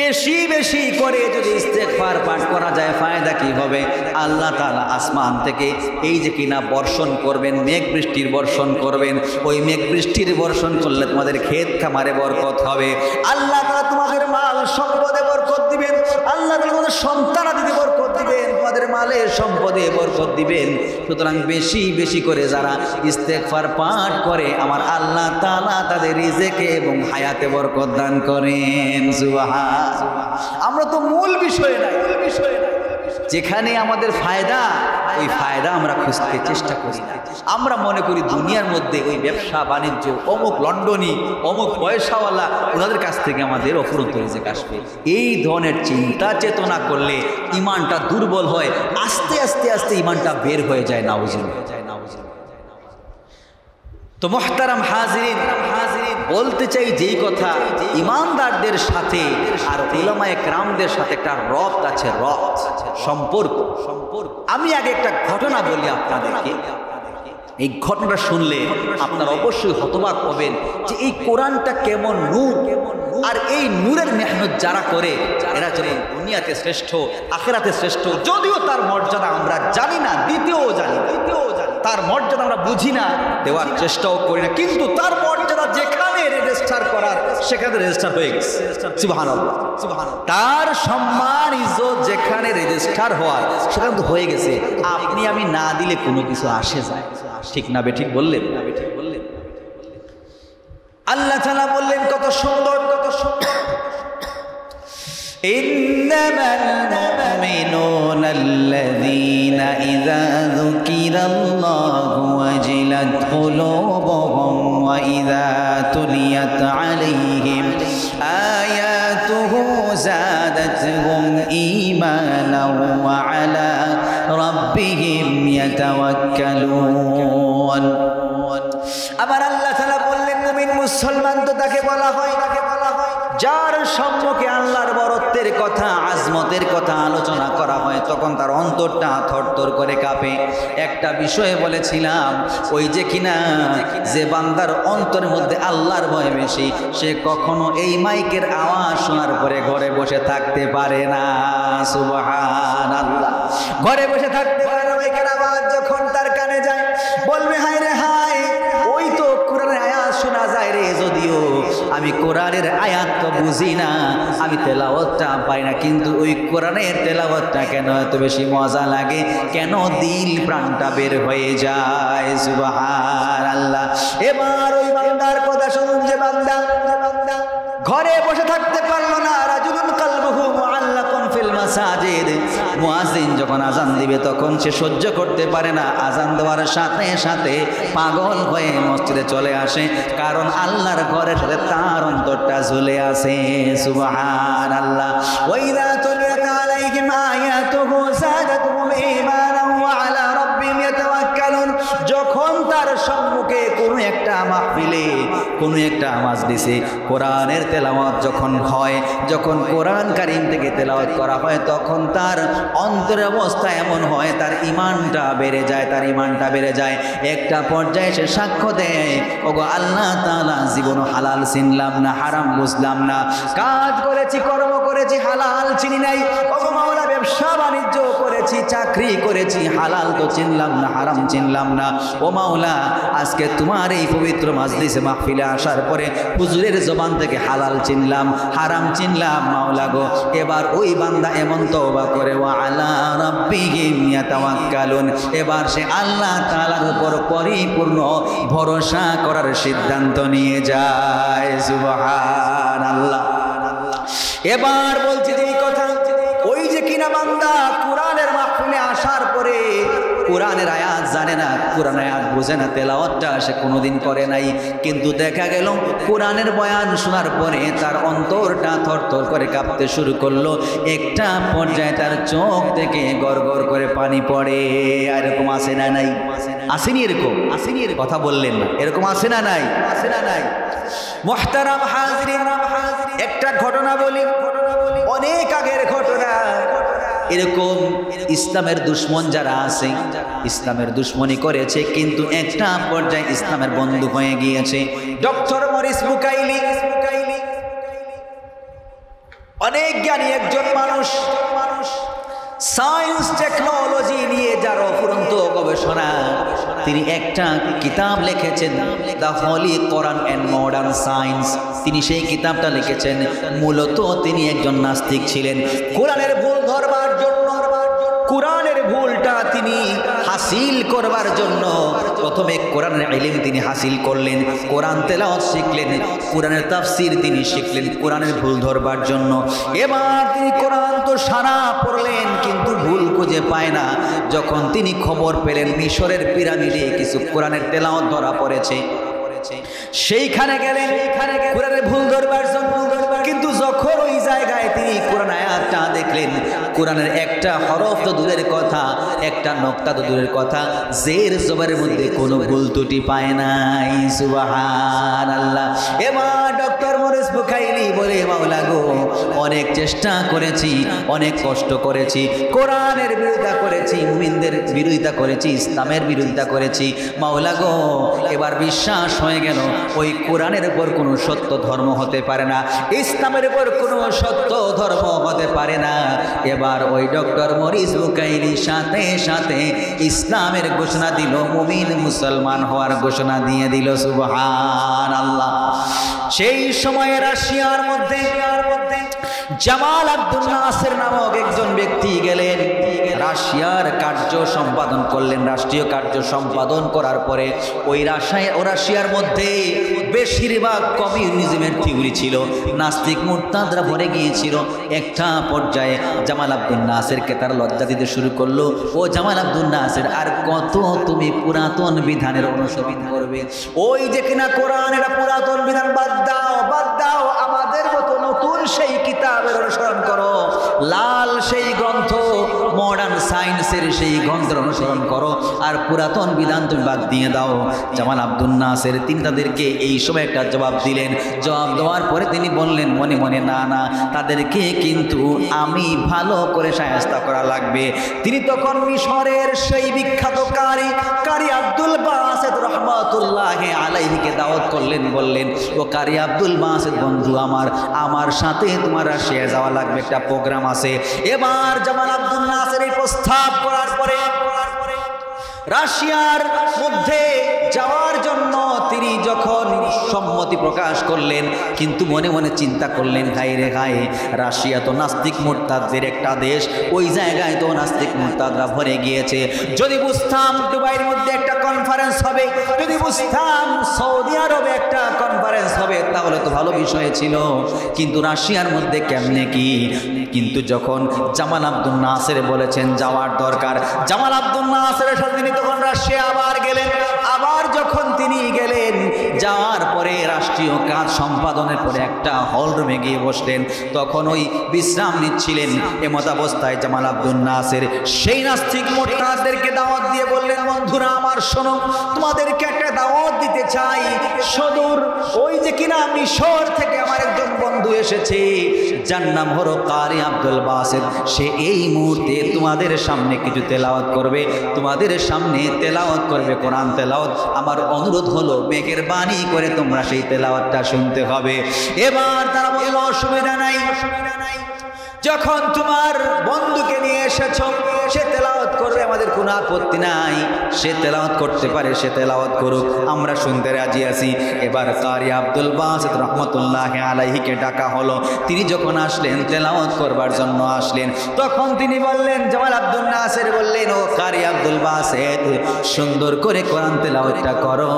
বেশি বেশি করে যদি ইস্তেগফার পাঠ করা যায় ফায়দা কি হবে? আল্লাহ তাআলা আসমান থেকে এই যে কিনা বর্ষণ করবেন, মেঘ বৃষ্টির বর্ষণ করবেন। ওই মেঘ বৃষ্টির বর্ষণ করলে তোমাদের ক্ষেত খামারে বরকত হবে। আল্লাহ তাআলা তোমাদের মাল সম্পদে বরকত দিবেন। আল্লাহ তাআলা তোমাদের সন্তানাদিতে বরকত দিবেন, তোমাদের মালে সম্পদে বরকত দিবেন। সুতরাং বেশি বেশি করে যারা ইস্তেগফার পাঠ করে, আমার আল্লাহ তাআলা তাদের রিজিকে এবং হায়াতে বরকত দান করেন। সুবহানাল্লাহ। আমরা তো মূল বিষয় নাই, যেখানে আমাদের ফায়দা, ওই ফায়দা আমরা খুঁজতে চেষ্টা করি না। আমরা মনে করি দুনিয়ার মধ্যে ওই ব্যবসা বাণিজ্য, অমুক লন্ডনী, অমুক পয়সাওয়ালা, ওনাদের কাছ থেকে আমাদের অফুরন্ত রিজিক আসবে। এই ধরনের চিন্তা চেতনা করলে ইমানটা দুর্বল হয়, আস্তে আস্তে আস্তে ইমানটা বের হয়ে যায়। নাউজুবিল্লাহ। তো মুহতারাম হাজিরিন, বলতে চাই যেই কথা, ইমানদারদের সাথে আর উলামায়ে কেরামদের সাথে একটা রবত আছে, রবত, সম্পর্ক। আমি আগে একটা ঘটনা বলি আপনাদেরকে। এই ঘটনাটা শুনলে আপনারা অবশ্যই হতবাক হবেন যে এই কোরআনটা কেমন নূর, আর এই নূরের মেহনত যারা করে এরা যেন দুনিয়াতে শ্রেষ্ঠ, আখিরাতে শ্রেষ্ঠ। যদিও তার মর্যাদা আমরা জানি না, দ্বিতীয় জানি, তার মর্যাদা আমরা বুঝি না, দেওয়ার চেষ্টাও করি না, কিন্তু তার মর্যাদা যেখানে রেজিস্টার করার সেখানে রেজিস্টার হয়ে গেছে। সুবহানাল্লাহ, সুবহানাল্লাহ। তার সম্মান ইজ্জত যেখানে রেজিস্টার হওয়ার সেখানে তো হয়ে গেছে। আপনি আমি না দিলে কোনো কিছু আসে যায়, ঠিক না? বেঠিক বললেন? আল্লাহ তাআলা বললেন কত সুন্দর, কত সুন্দর, ইন্নামাল মুমিনুনা আল্লাযীনা ইযা যুকিরাল্লাহু ওয়াজিলাত কুলুবুহুম ওয়া ইযা তুলিয়াত আলাইহিম আয়াতুহু যাদাতহুম ঈমানাও ওয়া আলা রাব্বিহিম ইয়াতাওয়াক্কালুন। আবার আল্লাহ তাআলা বললেন মুমিন মুসলমান তো তাকে বলা হয় যার সম্মুখে আল্লাহর বরত্বের কথা, আজমতের কথা আলোচনা করা হয় তখন তার অন্তরটা থরথর করে কাঁপে। একটা বিষয়ে বলেছিলাম, ওই যে কিনা যে বান্দার অন্তরের মধ্যে আল্লাহর ভয় বেশি, সে কখনো এই মাইকের আওয়াজ শোনার পরে ঘরে বসে থাকতে পারে না। সুবহানাল্লাহ। ঘরে বসে থাকতে পারে না। মাইকের আওয়াজ যখন তার কানে যায় বলবে হায় রে হায়, ওই তো কোরআনের আয়াত শোনা যায় রে, যদিও আমি কোরআনের আয়াত তো বুঝি না, আমি তেলাওয়াতটা পাই না, কিন্তু ওই কোরআনের তেলাওয়াতটা কেন এত বেশি মজা লাগে, কেন দিল প্রাণটা বের হয়ে যায়। সুবহানাল্লাহ। এবার ওই বান্দার কথা শুনুন, যে বান্দা ঘরে বসে থাকতে পারলো না, রাজুলুন কালবুহু মুআল্লাকুন ফিল মাসাজিদ, মুয়াজ্জিন যখন আজান দিবে তখন সে সহ্য করতে পারে না, আজান দেওয়ার সাথে সাথে পাগল হয়ে মসজিদে চলে আসে, কারণ আল্লাহর ঘরের সাথে তার অন্তরটা ঝুলে আছে। সুবহানাল্লাহ। ওয়া ইযা তুলিয়াত আলাইহিম আয়াতুহু যাদাতহুম ঈমানাও ওয়া আলা রাব্বিহিম ইয়াতাওয়াক্কালুন, যখন তার সম্মুখে কোনো একটা মাহফিলে, কোনো একটা মাজলিসে কোরআনের তেলাওয়াত যখন হয়, যখন কোরআন কারীম থেকে তেলাওয়াত করা হয়, তখন তার অন্তরের অবস্থা এমন হয় তার ঈমানটা বেড়ে যায়, তার ঈমানটা বেড়ে যায়। একটা পর্যায়ে সে সাক্ষ্য দেয়, ওগো আল্লাহ তাআলা, জীবনও হালাল চিনলাম না, হারাম বুঝলাম না, কাজ করেছি, কর্ম করেছি, হালাল চিনি নাই, ওগো মাওলা ব্যবসা বাণিজ্য করেছি, চাকরি করেছি, হালাল তো চিনলাম না, হারাম চিনলাম না, ও মাওলা আজকে তোমার এই পবিত্র মাজলিসে মাহফিলে আসার পরে হুজুরের জবান থেকে হালাল চিনলাম, হারাম চিনলাম, মাওলা গো। এবার ওই বান্দা এমন তওবা করে, ওয়া আলা রাব্বিহিম ইয়াতাওয়াক্কালুন, এবার সে আল্লাহ তাআলার উপর পরিপূর্ণ ভরসা করার সিদ্ধান্ত নিয়ে যায়। সুবহানাল্লাহ। এবার বলছি যে এই কথা, ওই যে কিনা বান্দা কোরআনের মাহফিলে আসার পরে কোরআনের আয়াত জানে না, কোরআনের আয়াত বোঝে না, তেলাওয়াতটা সে কোনোদিন করে নাই, কিন্তু দেখা গেল কোরআনের বয়ান শোনার পরে তার অন্তরটা থরথর করে কাঁপতে শুরু করলো। একটা পর্যায়ে তার চোখ থেকে গড়গড় করে পানি পড়ে। এরকম আসে না নাই? আসেনি এরকম? আসেনি? এর কথা বললেন না, এরকম আসে না নাই? আসে না নাই? মুহতারাম হাজিরিন, একটা ঘটনা বলি, অনেক আগের ঘটনা। এরকম ইসলামের দুশ্মন যারা আছে, ইসলামের দুশ্মনী করেছে, কিন্তু একটা পর্যায়ে ইসলামের বন্ধু হয়ে গিয়েছে। ডক্টর মরিস বুকাইলি অনেক জ্ঞানী একজন মানুষ, সায়েন্স টেকনোলজি নিয়ে যার অফুরন্ত গবেষণা, তিনি একটা কিতাব লিখেছেন, the Holi Quran and modern science. তিনি সেই কিতাবটা লিখেছেন। মূলত তিনি একজন নাস্তিক ছিলেন। কোরআনের ভুল ধরবার জন্য, কোরআনের ভুলটা তিনি হাসিল করবার জন্য প্রথমে কোরআনের ইলম তিনি হাসিল করলেন, কোরআন তেলাওয়াত শিখলেন, কোরআনের তাফসীর তিনি শিখলেন কোরআনের ভুল ধরবার জন্য। এবার তিনি কোরআন তো সারা পড়লেন কিন্তু ভুল খুঁজে পায় না। যখন তিনি খবর পেলেন মিশরের পিরামিডে কিছু কোরআনের তেলাওয়াত ধরা পড়েছে, সেইখানে গেলেন কোরআনের ভুল ধরবার জন্য। কিন্তু যখন ওই জায়গায় তিনি কোরআন আয়াতটা দেখলেন, কোরআনের একটা হরফ তো দূরের কথা, একটা নক্তা তো দূরের কথা, জের জবরের মধ্যে কোনো ভুল ত্রুটি পায় নাই। সুবহানাল্লাহ। এবার ডক্টর মরিস বুখাইলি বলে, মাওলা গো, অনেক চেষ্টা করেছি, অনেক কষ্ট করেছি, কোরআনের বিরোধিতা করেছি, মুমিনদের বিরোধিতা করেছি, ইসলামের বিরোধিতা করেছি, মাওলা গো, এবার বিশ্বাস হয়ে গেল ওই কোরআনের উপর কোনো সত্য ধর্ম হতে পারে না, ইসলামের উপর কোনো সত্য ধর্ম হতে পারে না। এবার ওই ডক্টর মরিস বুখাইলি সাথে সাথে ইসলামের ঘোষণা দিল, মুমিন মুসলমান হওয়ার ঘোষণা দিয়ে দিল। সুবহানাল্লাহ। সেই সময় রাশিয়ার মধ্যে জামাল আব্দুল নাসের নামক একজন ব্যক্তি গেলেন, রাশিয়ার কার্য সম্পাদন করলেন। রাষ্ট্রীয় কার্য সম্পাদন করার পরে ওই রাশিয়ার মধ্যে বেশিরভাগ কমিউনিজমের থিওরি ছিল, নাস্তিক মুরতাদরা ভরে গিয়েছিল। একটা পর্যায়ে জামাল আব্দুল নাসেরকে তার লজ্জা দিতে শুরু করলো, ও জামাল আব্দুল নাসের, আর কত তুমি পুরাতন বিধানের অনুসরণ করবে? ওই যে কিনা কোরআন, এটা পুরাতন বিধান বাদ দাও, বাদ দাও, আমাদের মতো নতুন সেই কিতাবের অনুসরণ করো, লাল সেই গ্রন্থ, মডার্ন সায়েন্সের সেই গ্রন্থের অনুসরণ করো, আর পুরাতন বিধান তুমি বাদ দিয়ে দাও। জামাল আব্দুল নাসের তিনি তাদেরকে এই সময় একটা জবাব দিলেন। জবাব দেওয়ার পরে তিনি বললেন মনে মনে, না না, তাদেরকে কিন্তু আমি ভালো করে শায়েস্তা করা লাগবে। তিনি তখন মিশরের সেই বিখ্যাত কারি আব্দুল বাসেত রহমাতুল্লাহি আলাইহিকে দাওয়াত করলেন, বললেন, ও কারি আব্দুল বাসেত বন্ধু আমার সাথে তোমার রাশিয়া যাওয়া লাগবে, একটা প্রোগ্রাম আছে। এবার জামাল আব্দুল নাসের এই প্রস্তাব করার পরে রাশিয়ার মধ্যে যাওয়ার জন্য তিনি যখন সম্মতি প্রকাশ করলেন, কিন্তু মনে মনে চিন্তা করলেন, হায় রে হায়, রাশিয়া তো নাস্তিক মুরতাদদের একটা দেশ, ওই জায়গায় তো নাস্তিক মুরতাদরা ভরে গিয়েছে। যদি বুঝতাম দুবাইয়ের মধ্যে একটা কনফারেন্স হবে, যদি বুঝতাম সৌদি আরবে একটা কনফারেন্স হবে, তাহলে তো ভালো বিষয় ছিল, কিন্তু রাশিয়ার মধ্যে কেমনে কি? কিন্তু যখন জামাল আব্দুল নাসের বলেছেন যাওয়ার দরকার, জামাল আব্দুল নাসেরের সাথে তিনি তখন রাশিয়া আবার গেলেন। আবার যখন তিনি গেলেন, যাওয়ার পরে রাষ্ট্রীয় কাজ সম্পাদনের পরে একটা হল রুমে গিয়ে বসলেন। তখন ওই বিশ্রাম নিচ্ছিলেন। এমতাবস্থায় জামাল আব্দুল নাসের সেই নাস্তিক মুরতাদদেরকে দাওয়াত দিয়ে বললেন, বন্ধুরা আমার শোনো, তোমাদেরকে একটা দাওয়াত দিতে চাই। সদূর ওই যে কিনা মিশর থেকে আমার একজন বন্ধু এসেছে, যার নাম হলো কারি আব্দুল বাসেত, সে এই মুহূর্তে তোমাদের সামনে কিছু তেলাওয়াত করবে, তোমাদের সামনে তেলাওয়াত করবে, কোরআন তেলাওয়াত। আমার অনুরোধ হলো মেঘের বাণী করে তোমরা সেই তেলাওয়াতটা শুনতে হবে। এবার তারা বলল, অসুবিধা নাই, যখন তোমার বন্ধুকে নিয়ে এসেছো, সে তেলাওয়াত করবে, আমাদের কোনো আপত্তি নাই, সে তেলাওয়াত করতে পারে, সে তেলাওয়াত করুক, আমরা শুনতে রাজি আছি। এবার কারি আব্দুল বাসেত রহমতুল্লাহি আলাইহিকে ডাকা হলো। তিনি যখন আসলেন, তেলাওয়াত করবার জন্য আসলেন, তখন তিনি বললেন, জামাল আব্দুল নাসের বললেন, ও কারি আব্দুল বাসেত, সুন্দর করে কোরআন তেলাওয়াতটা করো,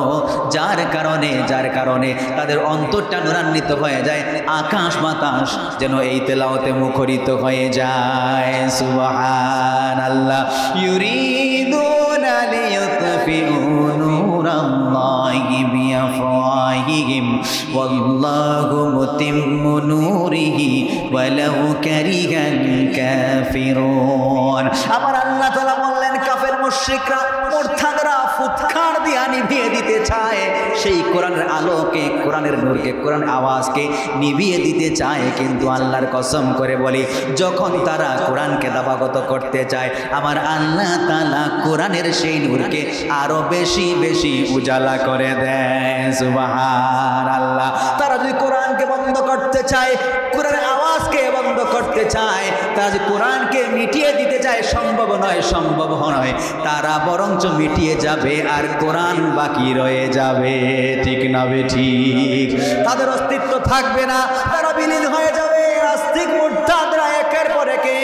যার কারণে তাদের অন্তরটা নূরান্বিত হয়ে যায়, আকাশ বাতাস যেন এই তেলাওয়াতে মুখরিত হয়ে যায়। সুবহানাল্লাহ। ইউরিদুনা লিইউতফিউ নূরাল্লাহি বিআফওয়াহিহিম ওয়াল্লাহু মুতিম্মু নূরিহি ওয়ালাউ কারিহাল কাফিরুন। আমার আল্লাহ তাআলা বললেন, কাফের মুশরিকরা, মুরতাদরা ফুৎকার দিয়ে নিভিয়ে দিতে চায় সেই কোরআনের আলোকে, কোরআনের নূরকে, কোরআন আওয়াজকে নিভিয়ে দিতে চায়। কিন্তু আল্লাহর কসম করে বলি, যখন তারা কোরআনকে দাবাগত করতে চায়, আমার আল্লাহ তাআলা কোরআনের সেই নূরকে আরো বেশি বেশি উজালা করে দেয়। সুবহানাল্লাহ। তারা যদি কোরআনকে বন্ধ করতে চায়, কোরআনের আওয়াজকে বন্ধ করতে চায়, তারা যদি কোরআনকে মিটিয়ে দিতে চায়, সম্ভব নয়, তারা বরঞ্চ মিটিয়ে যাবে আর কোরআন বাকি রয়ে যাবে। ঠিক না ঠিক? তাদের অস্তিত্ব থাকবে না, তারা বিলীন হয়ে যাবে। নাস্তিক মুরতাদরা একের পর একে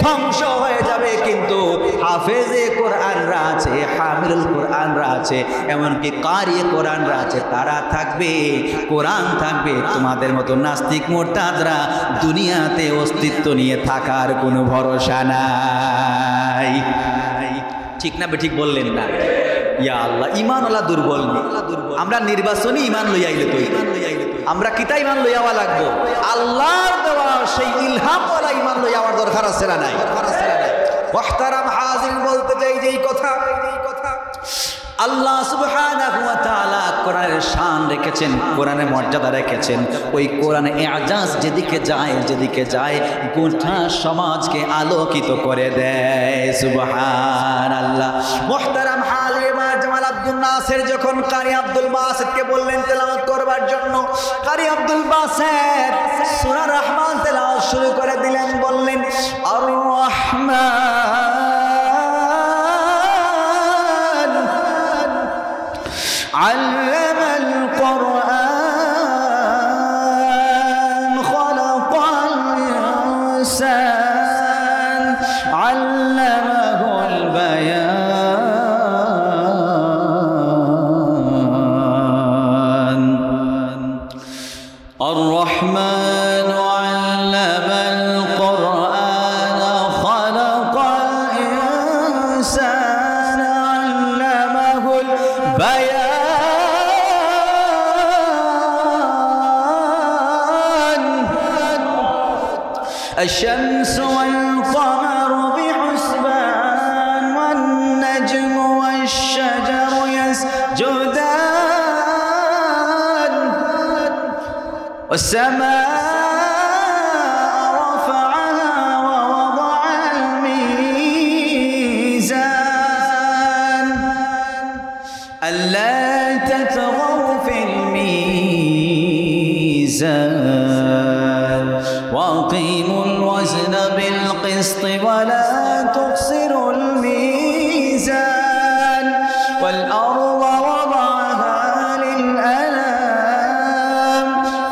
ধ্বংস হয়ে যাবে। হবে, কিন্তু হাফেজে কোরআনরা আছে, হামিলুল কোরআনরা আছে, এমনকি কারি কোরআনরা আছে, তারা থাকবে, কোরআন থাকবে। তোমাদের মতো নাস্তিক মুরতাদরা দুনিয়াতে অস্তিত্ব নিয়ে থাকার কোনো ভরসা নাই। ঠিক না? ঠিক বললেন না? ইয়া আল্লাহ, ইমানওয়ালা দুর্বল নেই। আমরা নির্বাচনী ইমান লইয়াইলে তো আমরা কিতা ইমান লইয়াওয়া লাগবো? আল্লাহর দেওয়া সেই ইলহামওয়ালা ইমান লইয়াওয়ার দরকার আছে না নাই? মুহতারাম হাজির, বলতে চাই যে এই কথা আল্লাহ সুবহানাহু ওয়া তাআলা কোরআনের শান রেখেছেন, কোরআনের মর্যাদা রেখেছেন। ওই কোরআনে এজাজ যেদিকে যায় গোটা সমাজকে আলোকিত করে দেয়। সুবহানাল্লাহ। মুহতারাম হালিম জামাল আব্দুল নাসির যখন কারি আব্দুল বাসিতকে বললেন তেলাওয়াত করবার জন্য, কারি আব্দুল বাসিত সূরা রহমান তেলাওয়াত শুরু করে দিলেন। বললেন আর রহমান علم القرآن خلق الإنسان علمه البيان الرحمن علم القرآن خلق الإنسان علمه البيان الشمس والقمر بحسبان والنجم والشجر يسجدان والسماء رفعها ووضع الميزان ألا تطغوا في الميزان وأقيموا الوزن بالقسط ولا تخسروا الميزان والأرض وضعها للأنام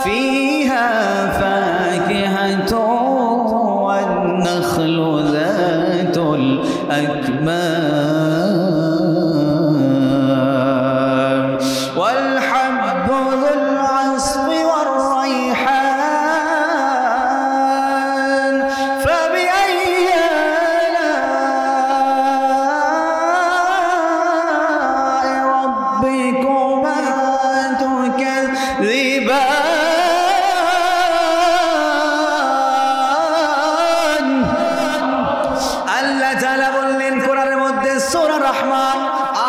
فيها فاكهة والنخل ذات الأكمام والحب ذو العصف والريحان فبأي آلاء ربكما تكذبان আল্লাহ তাআলা বললেন কোরআনের মধ্যে সূরা রহমান,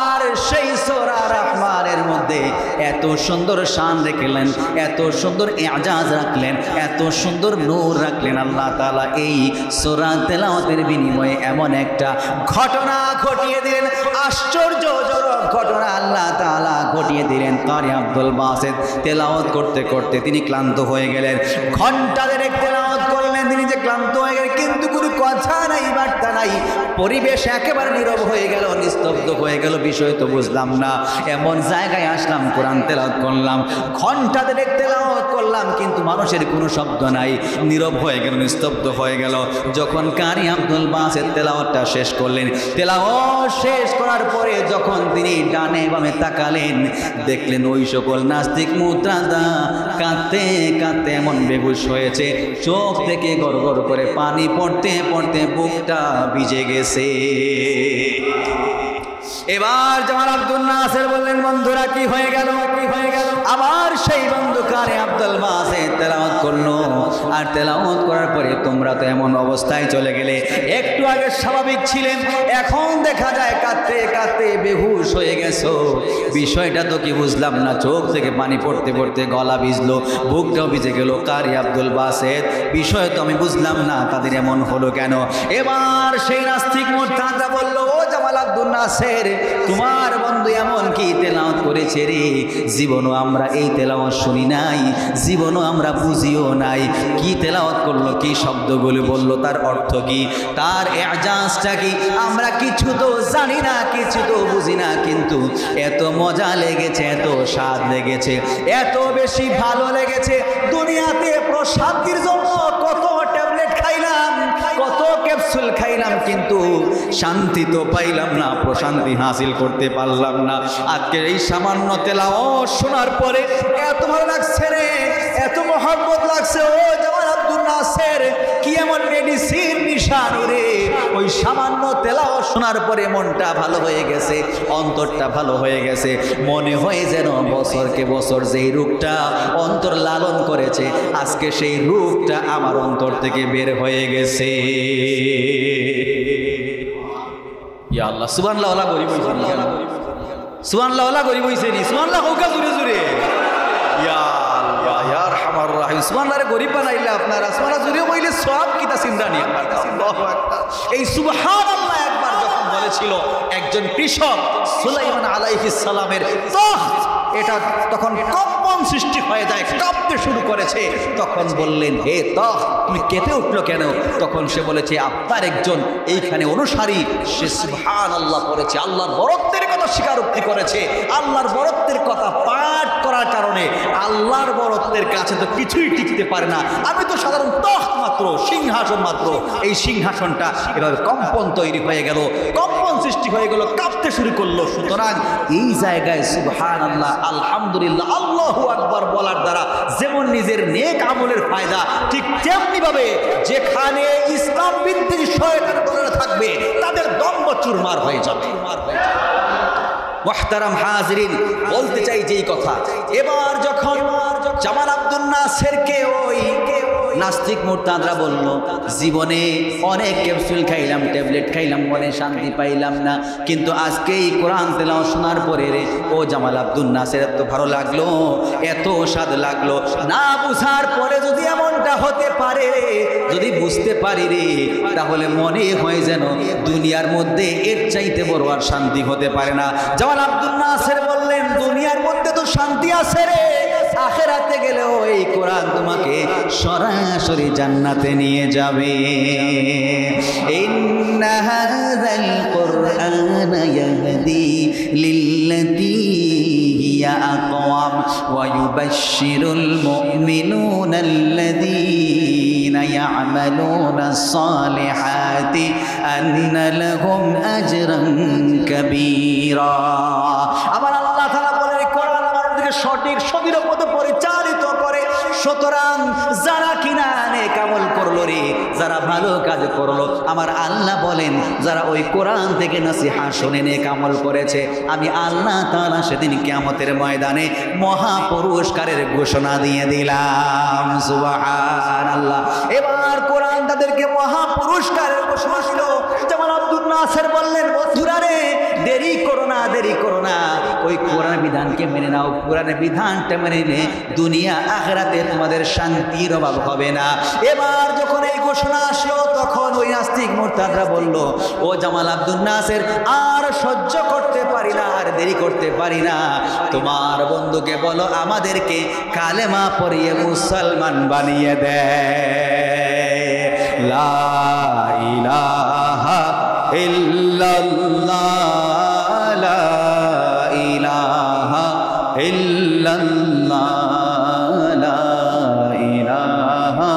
আর সেই সূরা রহমানের মধ্যে এত সুন্দর শান রাখলেন, এত সুন্দর এজাজ রাখলেন, এত সুন্দর নূর রাখলেন। আল্লাহ তাআলা এই সূরা তেলাওয়াতের বিনিময়ে এমন একটা ঘটনা ঘটিয়ে দিলেন, আশ্চর্যজনক ঘটনা আল্লাহ তাআলা ঘটিয়ে দিলেন। কারি আব্দুল বাসিত তেলাওয়াত করতে করতে তিনি ক্লান্ত হয়ে গেলেন, ঘন্টা দেড়েক তেলাওয়াত করলেন, তিনি যে ক্লান্ত হয়ে গেলেন, কিন্তু কোনো কথা নাই, বার্তা নাই, পরিবেশ একেবারে নীরব হয়ে গেল, নিস্তব্ধ হয়ে গেল। বিষয় তো বুঝলাম না, এমন জায়গায় আসলাম, কোরআন তেলাওয়াত করলাম, ঘন্টা দেড়েক তেলাওয়াত করলাম, কিন্তু মানুষের কোনো শব্দ নাই, নীরব হয়ে গেল, নিস্তব্ধ হয়ে গেল। যখন কারি আব্দুল বাসিত তেলাওয়াতটা শেষ করলেন, তেলাওয়াত শেষ করার পরে যখন তিনি ডানে বামে তাকালেন, দেখলেন ওই সকল নাস্তিক মুরতাদা কাঁদতে কাঁদতে এমন বেহুশ হয়েছে, চোখ থেকে গড়গড় করে পানি পড়তে পড়তে বুকটা ভিজে গেছে। এবার জামাল আব্দুল নাসির বললেন, বন্ধুরা কি হয়ে গেল? আবার সেই বন্ধু কারি আব্দুল বাসিত তেলাওয়াত করলো, আর তেলাওয়াত করার পরে তোমরা তো এমন অবস্থায় চলে গেলে, একটু আগে স্বাভাবিক ছিলেন, এখন দেখা যায় কাঁদতে কাঁদতে বেহুশ হয়ে গেছো। বিষয়টা তো কি বুঝলাম না, চোখ থেকে পানি পড়তে পড়তে গলা ভিজলো, বুকটাও ভিজে গেল। কারি আব্দুল বাসিত, বিষয় তো আমি বুঝলাম না, তাদের এমন হলো কেন? এবার সেই নাস্তিক মুরতাদা বলল, ও জামাল আব্দুল নাসির, তোমার বন্ধু এমন কি তেলাওয়াত করেছে রে, জীবনও আমরা এই তেলাওয়াত শুনি নাই, জীবনও আমরা বুঝিও নাই। কি তেলাওয়াত করলো, কি শব্দগুলো বললো, তার অর্থ কি, তার এজাজটা কি, আমরা কিছু তো জানি না, কিছু তো বুঝি না, কিন্তু এত মজা লেগেছে, এত স্বাদ লেগেছে, এত বেশি ভালো লেগেছে। দুনিয়াতে প্রশান্তির জন্য কত ট্যাবলেট খাইলাম, কত ক্যাপসুল ক্যাপসুল খাইলাম, কিন্তু শান্তি তো পাইলাম না, প্রশান্তি হাসিল করতে পারলাম না। আজকে এই সামান্য তেলাওয়াত শোনার পরে এত ভালো লাগছে রে, এত মহব্বত লাগছে। ও জামাল আব্দুল নাসের কি এমন মেডিসিন নিশান রে, ওই সামান্য তেলাওয়াত শোনার পরে মনটা ভালো হয়ে গেছে, অন্তরটা ভালো হয়ে গেছে। মনে হয় যেন বছরকে বছর যেই রূপটা অন্তর লালন করেছে, আজকে সেই রূপটা আমার অন্তর থেকে বের হয়ে গেছে। ইয়া আল্লাহ, সুবহানাল্লাহ ওয়ালা গরিব হইছেন কেন? সুবহানাল্লাহ ওয়ালা গরিব হইছেন, সুবহানাল্লাহ হোকা জুরে জুরে। ইয়া আল্লাহ ইয়া আরহামার রাহিম, সুবহানাল্লাহ রে গরিব বানাইলে আপনারা সুবহানাল্লাহ জুরে কইলে সওয়াব কিতা চিন্তা নি আমার কাছে। আল্লাহু আকবার। এই সুবহানাল্লাহ একবার যখন বলেছিল একজন কৃষক সুলাইমান আলাইহিস সালামের তখত, এটা তখন কম্পন সৃষ্টি হয়ে যায়, কাঁপতে শুরু করেছে। তখন বললেন, হে তখত তুমি কেঁপে উঠলো কেন? তখন সে বলেছে, আপনার একজন এইখানে অনুসারী, সে সুবহানাল্লাহ পড়েছে, আল্লাহর বরত্বের কথা স্বীকারোক্তি করেছে। আল্লাহর বরত্বের কথা পাঠ করার কারণে আল্লাহর বরত্বের কাছে তো কিছুই টিকতে পারে না, আমি তো সাধারণ তখত মাত্র, সিংহাসন মাত্র। এই সিংহাসনটা এভাবে কম্পন তৈরি হয়ে গেল, কম্পন সৃষ্টি হয়ে গেল, কাঁপতে শুরু করলো। সুতরাং এই জায়গায় সুবহানাল্লাহ, আলহামদুলিল্লাহ, আল্লাহু আকবার বলার দ্বারা যেমন নিজের নেক আমলের ফায়দা, ঠিক তেমনি ভাবে যেখানে ইসলাম বিদ্বেষী শয়তান দলেরা থাকবে তাদের দম্ভ চুরমার হয়ে যাবে। মুহতারাম হাজিরিন, বলতে চাই যেই কথা, এবার যখন জামাল আব্দুল নাসেরকে ওই নাস্তিক মুরতাদরা বলল, জীবনে অনেক ক্যাপসুল খাইলাম, ট্যাবলেট খাইলাম, মনে শান্তি পাইলাম না, কিন্তু আজকে এই কোরআন তেলাওয়াত শোনার পরে রে ও জামাল আব্দুল নাসের এত ভালো লাগলো, এত স্বাদ লাগলো। না বুঝার পরে যদি এমনটা হতে পারে রে, যদি বুঝতে পারি রে, তাহলে মনে হয় যেন দুনিয়ার মধ্যে এর চাইতে বড় আর শান্তি হতে পারে না। জামাল আব্দুল নাসের বললেন, দুনিয়ার মধ্যে তো শান্তি আছে রে, আখিরাতে গেলেও এই কোরআন তোমাকে সরাসরি জান্নাতে নিয়ে যাবে। ইন্না হাযাল কুরআনা ইয়াহদি লিল্লাতী হিয়া আকওয়াম ওয়া ইউবাশশিরুল মুমিনুনা আল্লাযীনা ইয়া'মালুনাস সালিহাতি আন্না লাহুম আজরান কাবীরা। আমার আল্লাহ তাআলা বলেন, কোরআন আমাদেরকে সঠিক সঠিক পথে পরিচালিত করে। সুতরাং যারা কিনা নেক আমল করলো রে, যারা ভালো কাজ করলো, আমার আল্লাহ বলেন যারা ওই কোরআন থেকে নসিহত শুনে নেক আমল করেছে, আমি আল্লাহ তাআলা সেদিন কিয়ামতের ময়দানে মহা পুরস্কারের ঘোষণা দিয়ে দিলাম। সুবহানাল্লাহ। এবার কোরআন তাদেরকে মহা পুরস্কারের ঘোষণা দিল। জামাল আব্দুল নাসের বললেন, বন্ধুরা রে, দেরি করো না, দেরি করো না, ওই কোরআন বিধানকে মেনে নাও। কোরআনের বিধানটা মেনে নে, দুনিয়া আখিরাতে তোমাদের শান্তির অভাব হবে না। এবার যখন এই ঘোষণা আসলো, তখন ওই নাস্তিক মুরতাদরা বলল, ও জামাল আব্দুল নাসের, আর সহ্য করতে পারি না, আর দেরি করতে পারি না, তোমার বন্ধুকে বলো আমাদেরকে কালেমা পড়িয়ে মুসলমান বানিয়ে দেয়। লা ইলাহা ইল্লাল্লাহ, লা ইলাহা ইল্লাল্লাহ, লা ইলাহা।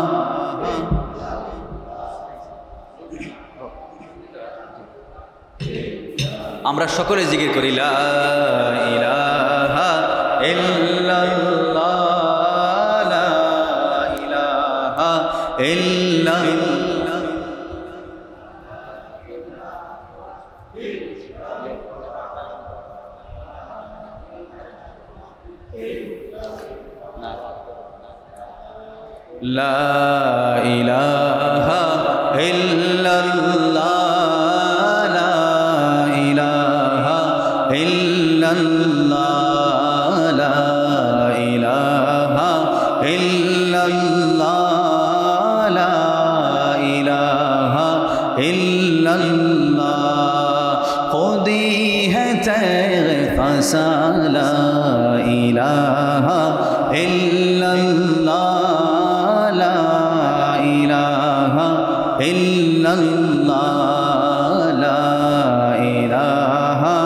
আমরা সকলে জিকির করি, লা ইলাহা ইল্লাল্লাহ, লা ইলাহা ইল্লাল্লাহ। লা ইলাহা ইল্লাল্লাহ, লা ইলাহা ইল্লাল্লাহ, লা ইলাহা ইল্লাল্লাহ, লা ইলাহা ইল্লাল্লাহ। খুদি है फसा ला इलाहा इल्लल्लाह, ला इलाहा इल्लल्लाह, ला इलाहा।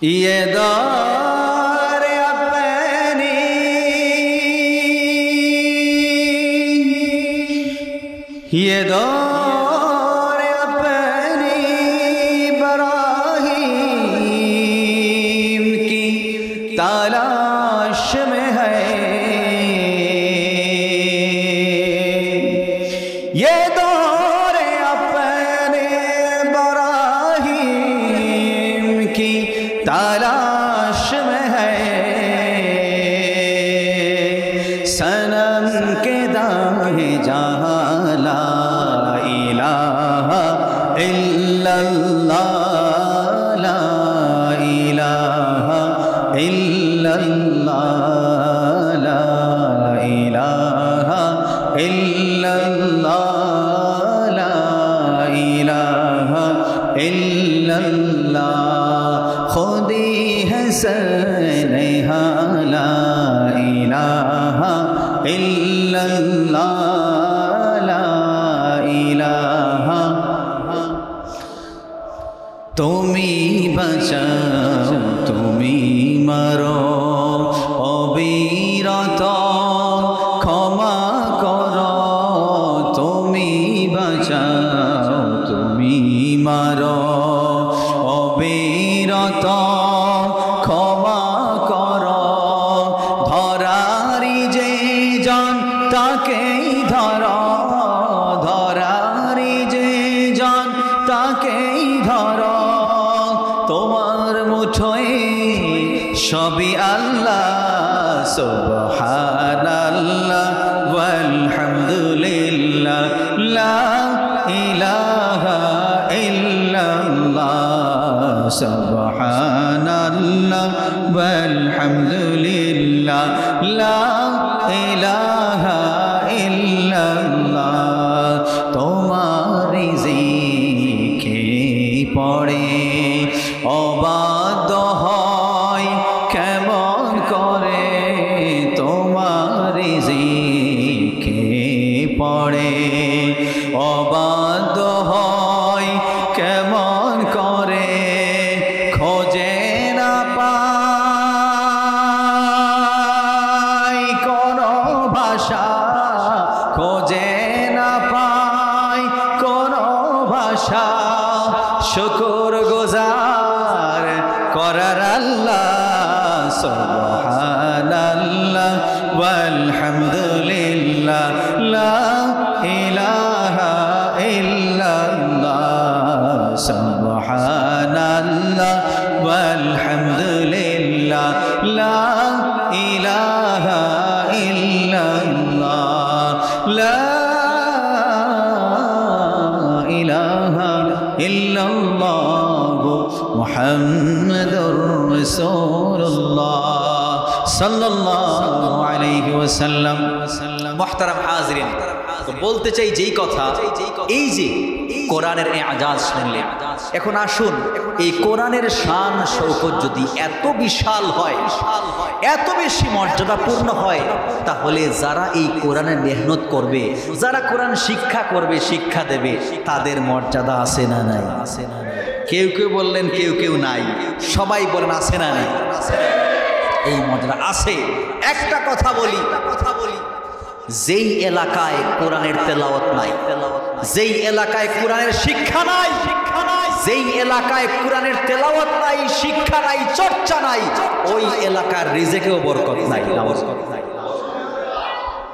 ये दौर अपनी तलाश में है ये दौरे अपने बराहीम की तलाश में है सनम के दाहे जहाँ ला इलाहा इल्लल्लाह ला इलाहा इल्लल्लाह ला इलाहा इल्लल्लाह ला इलाहा इल्लल्लाह खुदी है सनेहा ला इलाहा इल्लल्लाह ला इलाहा तुमी बचाओ तुमी मारो अविरत क्षमा करो तुमी बचाओ तुमी मारो अविरत क्षमा करो धरारी जे जान ताकेई धरो धरारी जे जान ताकेई धरो তোমার মুঠোয় সবই আল্লাহ সুবহানাল্লাহ ওয়ালহামদুলিল্লাহ লা ইলাহা ইল্লাল্লাহ সুবহানাল্লাহ ওয়ালহামদুলিল্লাহ লা ইলাহা ইল্লাল্লাহ তোমার রিজিকে পড়ে অবাধ্য হয় কেমন করে তোমার রিজিকে পড়ে অবাধ্য হয় কেমন করে খোঁজে না পায় কোনো ভাষা খোঁজে না পায় কোনো ভাষা শুকর গুজার করার আল্লাহ সুবহানাল্লাহ ওয়ালহামদুলিল্লাহ লা ইলাহা ইল্লাল্লাহ সুবহানাল্লাহ ওয়ালহামদুলিল্লাহ লা ইলাহা ইল্লাল্লাহ লা ইলাহা ইল্লাল্লাহু মুহাম্মাদুর রাসূলুল্লাহ সাল্লাল্লাহু আলাইহি ওয়াসাল্লাম। মুহতারাম হাজিরিন, তো বলতে চাই যেই কথা, এই যে কোরআনের এজাজ শুনলেন, এখন আসুন এই কোরআনের শান শৌকত যদি এত বিশাল হয়, এত বেশি মর্যাদাপূর্ণ হয়, তাহলে যারা এই কোরআনের মেহনত করবে, যারা কোরআন শিক্ষা করবে, শিক্ষা দেবে, তাদের মর্যাদা আছে না নাই? কেউ কেউ বললেন কেউ কেউ নাই, সবাই বলেন আছে না নাই? এই মর্যাদা আছে। একটা কথা বলি, যেই এলাকায় কোরআনের তেলাওয়াত নাই, যেই এলাকায় কোরআনের শিক্ষা নাই, যেই এলাকায় কোরআনের তেলাওয়াত নাই, শিক্ষা নাই, চর্চা নাই, ওই এলাকার রিজেকেও বরকত নাই।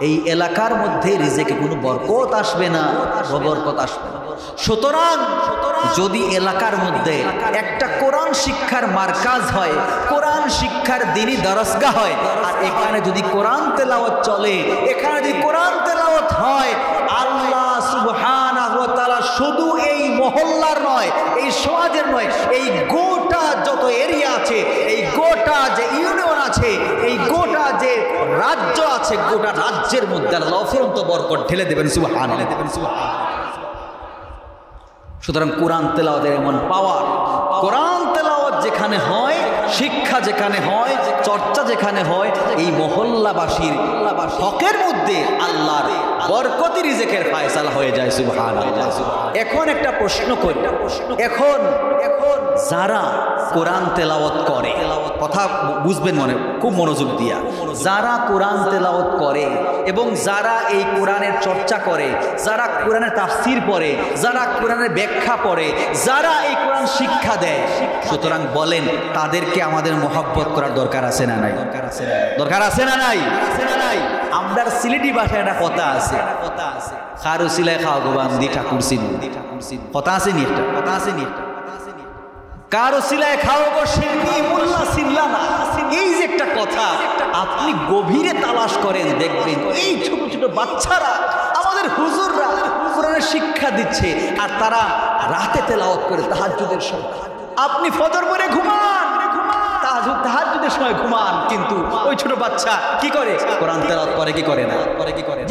এই এলাকার মধ্যে রিজেকে কোনো বরকত আসবে না, বরকত আসবে না। সুতরাং যদি এলাকার মধ্যে একটা কোরআন শিক্ষার মার্কাজ হয়, কোরআন শিক্ষার দিনই দরসগাহ হয়, আর এখানে যদি কোরআন তেলাওয়াত চলে, এখানে যদি কোরআন তেলাওয়াত হয়, আল্লাহ সুবহানাহু ওয়া তাআলা শুধু এই মহল্লার নয়, এই সমাজের নয়, এই গোটা যত এরিয়া আছে, এই গোটা যে ইউনিয়ন আছে, এই গোটা যে রাজ্য আছে, গোটা রাজ্যের মধ্যে আল্লাহ অফুরন্ত বরকত ঢেলে দেবেন। সুবহানাল্লাহ। সুতরাং কোরআন তেলাওয়াতের এমন পাওয়ার, কোরআন তেলাওয়াত যেখানে হয়, শিক্ষা যেখানে হয়, চর্চা যেখানে হয়, এই মহল্লাবাসীর হকের মধ্যে আল্লাহর বরকতি রিজিকের ফায়সালা হয়ে যায়। সুবহানাল্লাহ। এখন একটা প্রশ্ন করি, এখন যারা কোরআন তেলাওয়াত করে, কথা বুঝবেন মনে খুব মনোযোগ দিয়া, যারা কোরআন তেলাওয়াত করে এবং যারা এই কোরআনের চর্চা করে, যারা কোরআনের তাফসীর পড়ে, যারা কোরআনের ব্যাখ্যা পড়ে, যারা এই কোরআন শিক্ষা দেয়, সুতরাং বলেন তাদেরকে আমাদের মহব্বত করার দরকার আছে না নাই? দরকার আছে না নাই? আমরা সিলেটি ভাষায় একটা কথা আছে, খারু সিলাই খাওয়া গোবান দি ঠাকুর সিনু, কথা আছে নি? একটা কথা আছে নি? কারো সিলায় খাও গো শিল্পী মোল্লা সিল্লা না, এই যে একটা কথা, আপনি গভীরে তালাশ করেন দেখবেন এই ছোট ছোট বাচ্চারা, আমাদের হুজুররা কোরআনের শিক্ষা দিচ্ছে আর তারা রাতে তেলাওয়াত করে তাহাজ্জুদের সময়। আপনি ফজর পরে ঘুমান, তাহাজ্জুদের সময় ঘুমান, কিন্তু ওই ছোট বাচ্চা কি করে? কোরআন তেলাওয়াত করে কি করে না?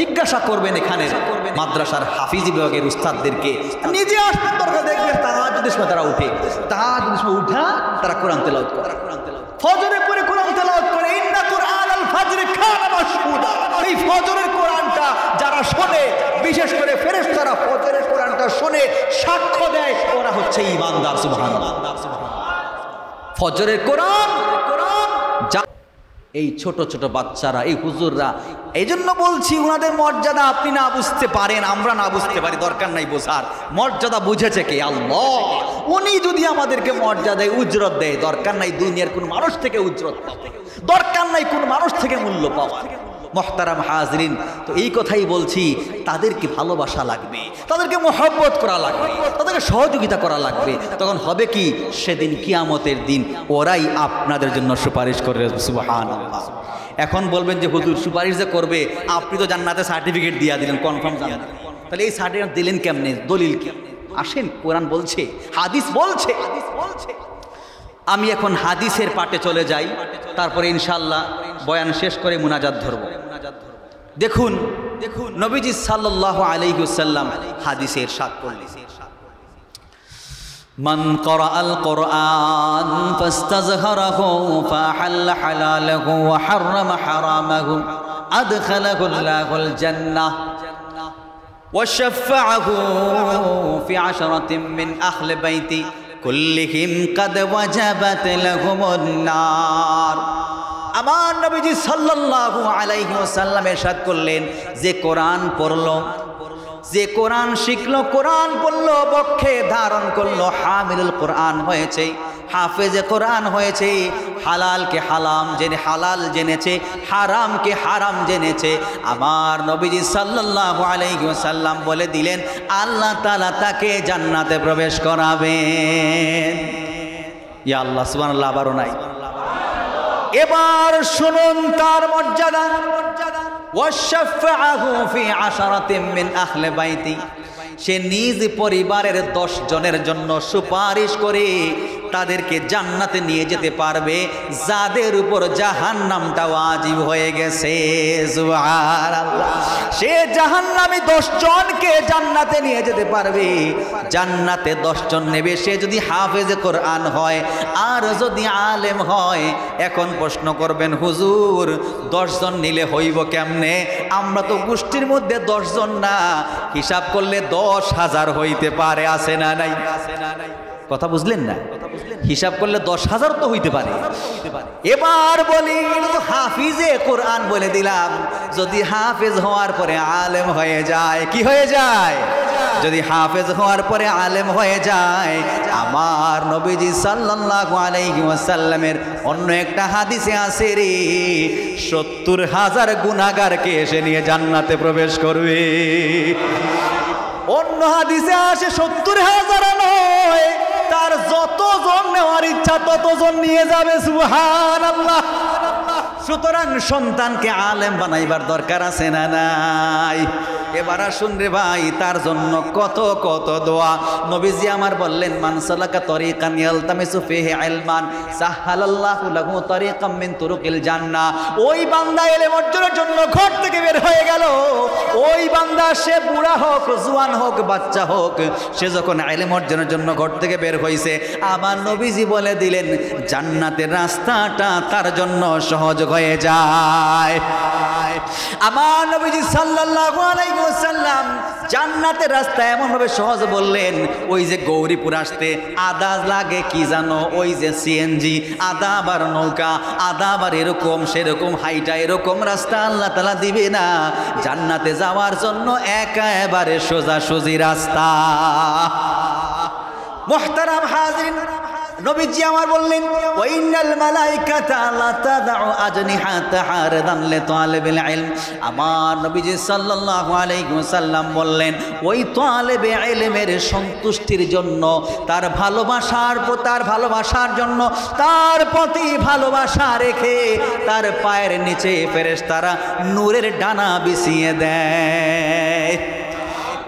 জিজ্ঞাসা করবেন এখানের মাদ্রাসার হাফিজি বিভাগের উস্তাদদেরকে, নিজে আসবেন দরকার, দেখবেন তাহাজ্জুদের সময় তারা উঠে, তাহাজ্জুদের সময় উঠা তারা কোরআন তেলাওয়াত করে, ফজরের পরে কোরআন তেলাওয়াত করে। ইন্না কুরআনাল ফাজরি কানা মাশহুদা। এই ফজরের কোরআনটা যারা শোনে, বিশেষ করে ফেরেশতারা ফজরের কোরআনটা শুনে সাক্ষ্য দেয়, ওরা হচ্ছে ঈমানদার। সুবহানাল্লাহ। ফজরের কোরআন এই ছোট ছোট বাচ্চারা, এই হুজুররা, এই জন্য বলছি ওনাদের মর্যাদা আপনি না বুঝতে পারেন, আমরা না বুঝতে পারি, দরকার নাই বোঝার। মর্যাদা বুঝেছে কে? আল্লাহ। উনি যদি আমাদেরকে মর্যাদায় উজরত দেয়, দরকার নাই দুনিয়ার কোন মানুষ থেকে উজরত পাওয়া, দরকার নাই কোন মানুষ থেকে মূল্য পাওয়া। মুহতারাম হাজরিন, তো এই কথাই বলছি, তাদেরকে ভালোবাসা লাগবে, তাদেরকে মহব্বত করা লাগবে, তাদেরকে সহযোগিতা করা লাগবে। তখন হবে কি? সেদিন কিয়ামতের দিন ওরাই আপনাদের জন্য সুপারিশ করবে। সুবহানাল্লাহ। এখন বলবেন যে হুজুর সুপারিশ যে করবে, আপনি তো জান্নাতে সার্টিফিকেট দিয়ে দিলেন, কনফার্ম জান্নাত, তাহলে এই সার্টিফিকেট দিলেন কেমনে? দলিল কি? আসেন, কোরআন বলছে, হাদিস বলছে। আমি এখন হাদিসের পাটে চলে যাই, তারপরে ইনশাআল্লাহ বয়ান শেষ করে মুনাজাত ধরব। দেখুন নবীজি সাল্লাল্লাহু আলাইহি ওয়াসাল্লাম হাদিসে ইরশাদ করলেন, মান ক্বরাআল কুরআন ফাস্তাযহারাহু ফাহাল্লা হালালাহু ওয়া হাররামা হারামাহু আদখালাহু আল্লাহুল জান্নাহ ওয়া শাফাআহু ফি আশরাতিন মিন আহলি বাইতি কুল্লিহিম কাদ ওয়াজাবাত লাহুমুন নার। আমার নবীজি সাল্লাল্লাহু আলাইহি ওয়াসাল্লাম ইরশাদ করলেন, যে কোরআন পড়লো, যে কোরআন শিখলো, কোরআন পড়লো, বক্ষে ধারণ করলো, হামিলুল কোরআন হয়েছে, হাফেজে কোরআন হয়েছে, হালালকে হালাল জেনেছে, হারামকে হারাম জেনেছে, আমার নবীজি সাল্লাল্লাহু আলাইহি ওয়াসাল্লাম বলে দিলেন আল্লাহ তাআলা তাকে জান্নাতে প্রবেশ করাবেন। ইয়া আল্লাহ, সুবহানাল্লাহ। আবারও নাই? এবার শুনুন তার মর্যাদা। ওয়াশাফাআহু ফি আশরাতিন মিন আহলি বাইতি, সে নিজ পরিবারের 10 জনের জন্য সুপারিশ করে তাদেরকে জান্নাতে নিয়ে যেতে পারবে, যাদের উপর জাহান্নামটা ওয়াজিব হয়ে গেছে। সুবহানাল্লাহ। সে জাহান্নামী 10 জনকে জান্নাতে নিয়ে যেতে পারবে, জান্নাতে 10 জন নেবে, সে যদি হাফেজে কোরআন হয় আর যদি আলেম হয়। এখন প্রশ্ন করবেন, হুজুর 10 জন নিলে হইব কেমনে? আমরা তো গোষ্ঠীর মধ্যে 10 জন না, হিসাব করলে 10,000 হইতে পারে, আছে না নাই? কথা বুঝলেন না? হিসাব করলে 10,000 তো হইতে পারে। এবার বলি, হাফিজে কোরআন বলে দিলাম, যদি হাফেজ হওয়ার পরে আলেম হয়ে যায়, কি হয়ে যায়? যদি হাফেজ হওয়ার পরে আলেম হয়ে যায়, আমার নবীজি সাল্লাল্লাহু আলাইহি ওয়াসাল্লামের অন্য একটা হাদিসে আছে রে, 70,000 গুনাহগারকে এসে নিয়ে জান্নাতে প্রবেশ করবে। অন্য হাদিসে আসে 70,000 নয়, তার যতজন নেওয়ার ইচ্ছা ততজন নিয়ে যাবে। সুবহানাল্লাহ। সুতরাং সন্তানকে আলেম বানাইবার দরকার আছে না নাই? এবার আসুন রে ভাই, তার জন্য কত কত দোয়া। নবীজি আমার বললেন, মান সালাকা তরিকান ইয়ালতামিসু ফিহি ইলমান সাহালাল্লাহু লাহু তরিকাম মিন তুরুকিল জান্নাহ। ওই বান্দা ইলম অর্জনের জন্য ঘর থেকে বের হয়ে গেল, ওই বান্দা সে বুড়া হোক, জওয়ান হোক, বাচ্চা হোক, সে যখন ইলম অর্জনের জন্য ঘর থেকে বের হইছে, আমার নবীজি বলে দিলেন জান্নাতের রাস্তাটা তার জন্য সহজ হয়ে যায়। আমার নবীজি সাল্লাল্লাহু আলাইহি ওয়াসাল্লাম জান্নাতের রাস্তা এমন ভাবে সহজ বললেন, ওই যে গৌরীপুর আসতে আদা লাগে কি জানো, ওই যে সিএনজি, আদা আবার নৌকা, আদা আবার এরকম সেরকম হাইটা, এরকম রাস্তা আল্লাহ তাআলা দিবে না। জান্নাতে যাওয়ার জন্য একেবারে সোজাসুজি রাস্তা। মুহতারাম হাজিরিন, নবীজি আমার বললেন ওয়াইনাল মালাইকাতা লা তাদাউ আজনিহাতাহা রাদান লিতালিবিল ইলম। আমার নবীজি সাল্লাল্লাহু আলাইহি ওয়াসাল্লাম বললেন, ওই তালিবে ইলমের সন্তুষ্টির জন্য, তার ভালোবাসার জন্য, তার প্রতি ভালোবাসা রেখে তার পায়ের নিচে ফেরেশতারা নূরের ডানা বিছিয়ে দেয়।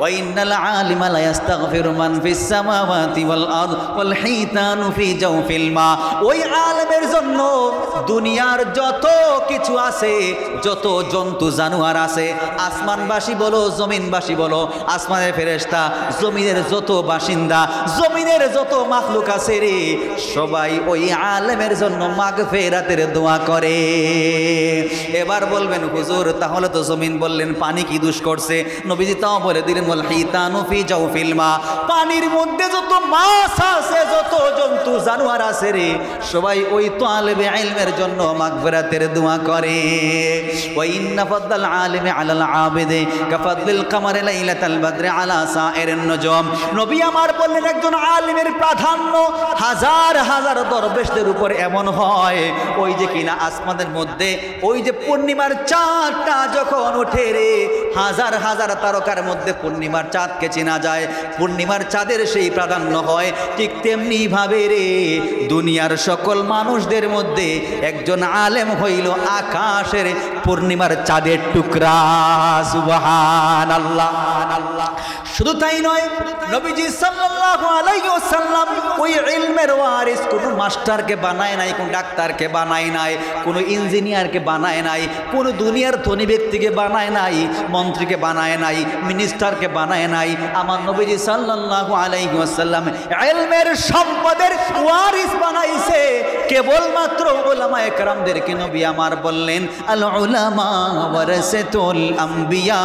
ওয়াইনাল আলিমা লা ইস্তাগফিরু মান ফিস সামাওয়াতি ওয়াল আরদ ওয়াল হিতানু ফি জাওফিল মা। ওই আলেমের জন্য দুনিয়ার যত কিছু আছে, যত জন্তু জানোয়ার আছে, আসমানবাসী বলো জমিনবাসী বলো, আসমানের ফেরেশতা, জমিনের যত বাসিন্দা, জমিনের যত মাখলুক আছে রে, সবাই ওই আলেমের জন্য মাগফিরাতের দোয়া করে। এবার বলবেন হুজুর তাহলে তো জমিন বললেন পানি কি দোষ করছে, নবীজি তাও বলে দিলেন ওয়াল হিতানু ফি জাওফিল মা। পানির মধ্যে যত মাছ আছে, যত জন্তু জানোয়ার আছে রে, সবাই ওই তালিবে ইলমের জন্য মাগফিরাতের দোয়া করে। ওয়া ইন্না ফাদল আলিমি আলাল আবিদি কাফাদলিল কামারি লাইলাতাল বদরি আলা সাইরিন নুজুম। নবী আমার বললেন একজন আলিমের প্রাধান্য হাজার হাজার দরবেশদের উপর এমন হয়, ওই যে কিনা আসমানের মধ্যে ওই যে পূর্ণিমার চাঁদটা যখন ওঠে রে, হাজার হাজার তারকার মধ্যে পূর্ণিমার চাঁদকে চেনা যায়, পূর্ণিমার চাঁদের সেই প্রাধান্য হয়। ঠিক তেমনি ভাবে রে দুনিয়ার সকল মানুষদের মধ্যে একজন আলেম হইল আকাশের পূর্ণিমার চাঁদের টুকরা। সুবহানাল্লাহ। শুধু তাই নয়, নবীজি সাল্লাল্লাহু আলাইহি ওয়াসাল্লাম ওই ইলমের ওয়ারিস কোনো মাস্টারকে বানায় নাই, কোনো ডাক্তারকে বানায় নাই, কোনো ইঞ্জিনিয়ারকে বানায় নাই, কোনো দুনিয়ার ধনী ব্যক্তিকে বানায় নাই, মন্ত্রীকে বানায় নাই, মিনিস্টারকে বানায় নাই। আমার নবীজি সাল্লাল্লাহু আলাইহি ওয়াসাল্লাম ইলমের সম্পদের ওয়ারিস বানাইছে কেবলমাত্র উলামায়ে কেরামদেরকে। নবী আমার বললেন আল উলামা ওয়ারাসাতুল আম্বিয়া।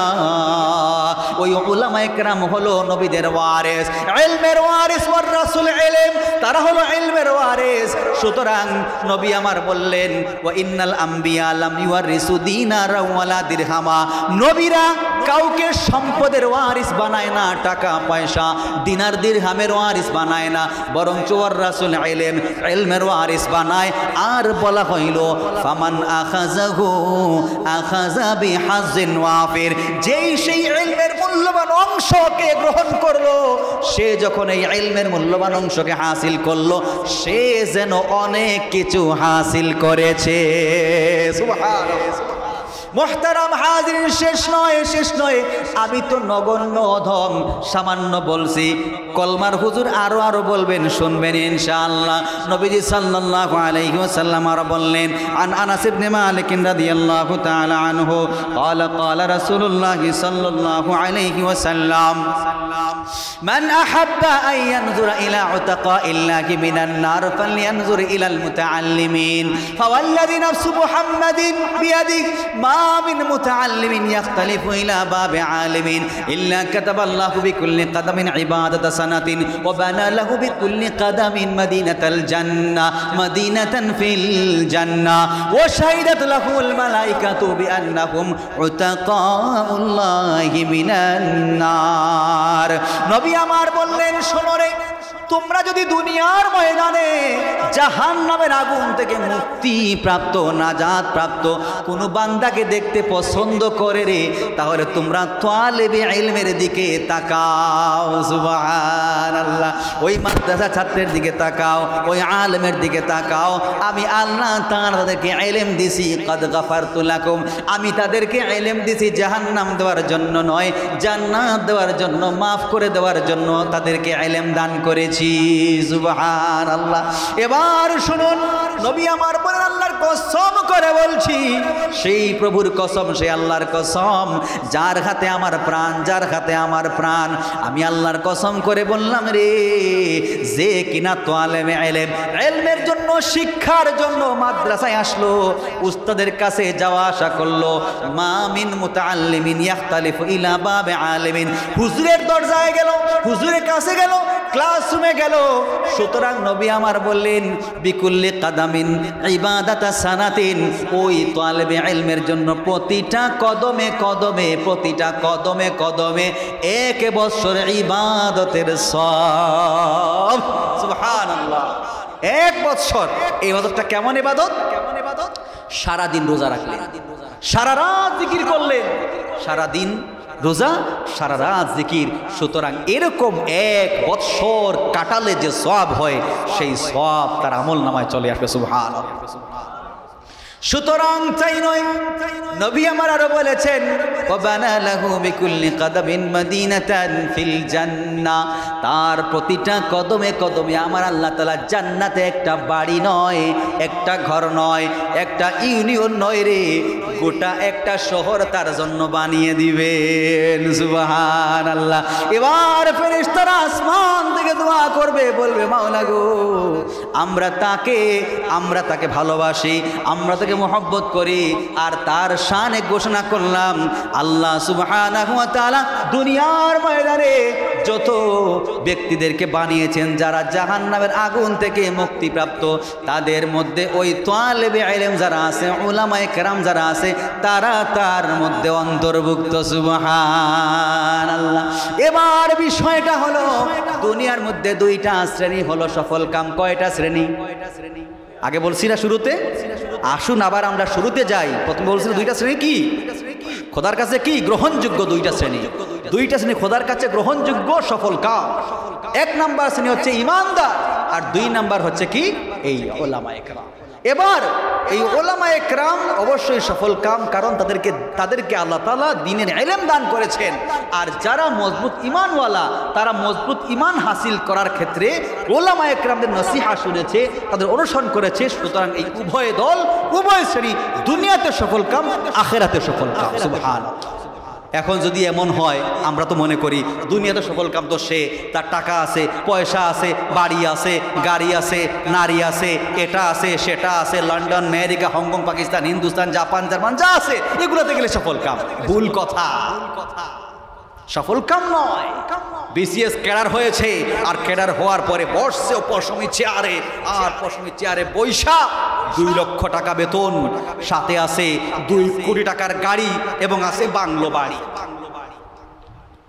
ওই উলামায়ে কেরাম হলো নবীদের ওয়ারিস, ইলমের ওয়ারিস ওয়ার রাসূল ইলম, তারা হলো ইলমের ওয়ারিস। সুতরাং নবী আমার বললেন ওয়া ইন্নাল আম্বিয়া লাম ইউয়ারিসু দিনারা ওয়ালা দিরহামা। নবীরা কাউকে সম্পদের ওয়ারিস বানায় না, টাকা পয়সা দিনার দিরহামের ওয়ারিস বানায় না, বরং ওয়ার রাসূল ইলম, ইলমের ওয়ারিস বানায়। আর বলা হইল ফামান আখাযাহু আখাযা বিহাজ্জিন ওয়াফির। যেই সেই ইলমের মূল্যবান অংশকে গ্রহণ করলো, সে যখন এই ইলমের মূল্যবান অংশকে হাসিল করলো, সে যেন অনেক কিছু হাসিল করেছে। সুবহানাল্লাহ। মুহতারাম হাজিরিন, শেষ নয়, আমি তো নগণ্য অধম সামান্য বলছি। কলমার হুজুর আরো বলবেন, শুনবেন ইনশাআল্লাহ। নবীজি সাল্লাল্লাহু আলাইহি ওয়াসাল্লাম আর বললেন আন আনাস ইবনে মালিক রাদিয়াল্লাহু তাআলা আনহু ক্বালা রাসূলুল্লাহ সাল্লাল্লাহু আলাইহি ওয়াসাল্লাম মান আহাব্বা আন ইয়ানজুরা ইলা উতাকাইল্লাহি মিনান নার ফালইয়ানজুর ইলাল মুতাআল্লিমিন ফাওয়াল্লাযী নাফসু মুহাম্মাদিন বিয়াদিহি মা মিন মুতাআল্লিমিন ইয়াখতালিফু ইলা বাবি আলিমিন ইল্লা কাতাবাল্লাহু বিকুল্লি কাদামিন ইবাদাতা সানাতিন ওয়া বানা লাহু বিকুল্লি কাদামিন মাদিনাতাল জান্নাহ মাদিনাতান ফিল জান্নাহ ওয়া শাহিদাত লাহুল মালাইকাতু বিআন্নাহুম উতাকাউল্লাহি মিনান নার। নবী আমার বললেন, শোনো রে, তোমরা যদি দুনিয়ার ময়দানে জাহান্নামের আগুন থেকে মুক্তি প্রাপ্ত, নাজাত প্রাপ্ত কোনো বান্দাকে দেখতে পছন্দ করে রে, তাহলে তোমরা তালিবে ইলমের দিকে তাকাও। সুবহানাল্লাহ। ওই মাদ্রাসা ছাত্রের দিকে তাকাও, ওই আলেমের দিকে তাকাও। আমি আল্লাহ তাআলা তাদেরকে ইলম দিছি, কাদ গাফারতু লাকুম। আমি তাদেরকে ইলম দিছি জাহান্নাম দেওয়ার জন্য নয়, জান্নাত দেওয়ার জন্য, মাফ করে দেওয়ার জন্য তাদেরকে ইলম দান করেছি। পেয়েছি। সুবহানাল্লাহ। এবার শুনুন, নবী আমার বলেন আল্লাহর কসম করে বলছি, সেই প্রভুর কসম, সেই আল্লাহর কসম যার হাতে আমার প্রাণ, যার হাতে আমার প্রাণ, আমি আল্লাহর কসম করে বললাম রে, যে কিনা তোয়ালেমে ইলম, ইলমের জন্য, শিক্ষার জন্য মাদ্রাসায় আসলো, উস্তাদের কাছে যাওয়া আসা করলো, মা মিন মুতাআল্লিমিন ইখতালিফু ইলা বাবে আলিমিন, হুজুরের দরজায় গেল, হুজুরের কাছে গেল, ক্লাসরুমে গেল। সুতরাং নবী আমার বললেন বিকুল্লি কাদামিন ইবাদাতা সানাতিন, ওই তালেবে ইলমের জন্য প্রতিটা কদমে কদমে, প্রতিটা কদমে কদমে 1 বছর ইবাদতের সওয়াব। সুবহানাল্লাহ। 1 বছর। এই ইবাদতটা কেমন ইবাদত? সারা দিন রোজা রাখলেন, সারা রাত জিকির করলেন, সারা দিন রোজা, সারা রাত জিকির। সুতরাং এরকম 1 বছর কাটালে যে সওয়াব হয়, সেই সওয়াব তার আমল নামায় চলে আসবে। সুবহানাল্লাহ। সুতরাং তাই নয়, নবী আমার আরো বলেছেন ওয়াবানা লাহু বিকুল্লি কাদামিন মাদিনাতান ফিল জান্নাহ, তার প্রতিটা কদমে কদমে আমার আল্লাহ তাআলা জান্নাতে একটা বাড়ি নয়, একটা ঘর নয়, একটা ইউনিয়ন নয় রে, গোটা একটা শহর তার জন্য বানিয়ে দিবেন। সুবহানাল্লাহ। এবার ফেরেশতারা আসমান থেকে দোয়া করবে, বলবে মাওলা গো, আমরা তাকে ভালোবাসি, আমরা তাকে মহব্বত করি, আর তার শানে ঘোষণা করলাম আল্লাহ সুবহানাহু ওয়া তাআলা দুনিয়ার ময়দানে যত ব্যক্তিদেরকে বানিয়েছেন যারা জাহান্নামের আগুন থেকে মুক্তিপ্রাপ্ত, তাদের মধ্যে ওই তালেবে ইলম যারা আছে, উলামায়ে কেরাম যারা আছে, তারা তার মধ্যে অন্তর্ভুক্ত। সুবহানাল্লাহ। এবার বিষয়টা হলো, দুনিয়ার মধ্যে 2টা শ্রেণী হলো সফল কাম। কয়টা শ্রেণী? আগে বলছি না শুরুতে? আসুন আবার আমরা শুরুতে যাই। প্রথমে বলছি 2টা শ্রেণী কি খোদার কাছে কি গ্রহণযোগ্য? 2টা শ্রেণী, 2টা শ্রেণী খোদার কাছে গ্রহণযোগ্য সফল কাম। 1 নাম্বার শ্রেণী হচ্ছে ইমানদার, আর 2 নাম্বার হচ্ছে কি এই উলামায়ে কেরাম। এবার এই উলামায়ে কেরাম অবশ্যই সফল কাম, কারণ তাদেরকে আল্লাহ তাআলা দ্বীনের ইলম দান করেছেন। আর যারা মজবুত ঈমানওয়ালা, তারা মজবুত ঈমান হাসিল করার ক্ষেত্রে উলামায়ে কেরামদের নসিহত শুনেছে, তাদের অনুসরণ করেছে। সুতরাং এই উভয় দল, উভয় শ্রেণী দুনিয়াতে সফল কাম, আখিরাতে সফল কাম। সুবহানাল্লাহ। এখন যদি এমন হয়, আমরা তো মনে করি দুনিয়াতে সফল কাম তো সে, তার টাকা আছে, পয়সা আছে, বাড়ি আছে, গাড়ি আছে, নারী আছে, এটা আছে, সেটা আছে, London, America, Hong Kong, Pakistan, Hindustan, Japan, German যা আছে, এগুলোতে গেলে সফল কাম। ভুল কথা, সফল কাম নয়। বিসিএস ক্যাডার হয়েছে, আর ক্যাডার হওয়ার পরে বসছে পশমি চেয়ারে, আর পশমি চেয়ারে বৈশা 2 লক্ষ টাকা বেতন, সাথে আছে 2 কোটি টাকার গাড়ি, এবং আছে বাংলো বাড়ি।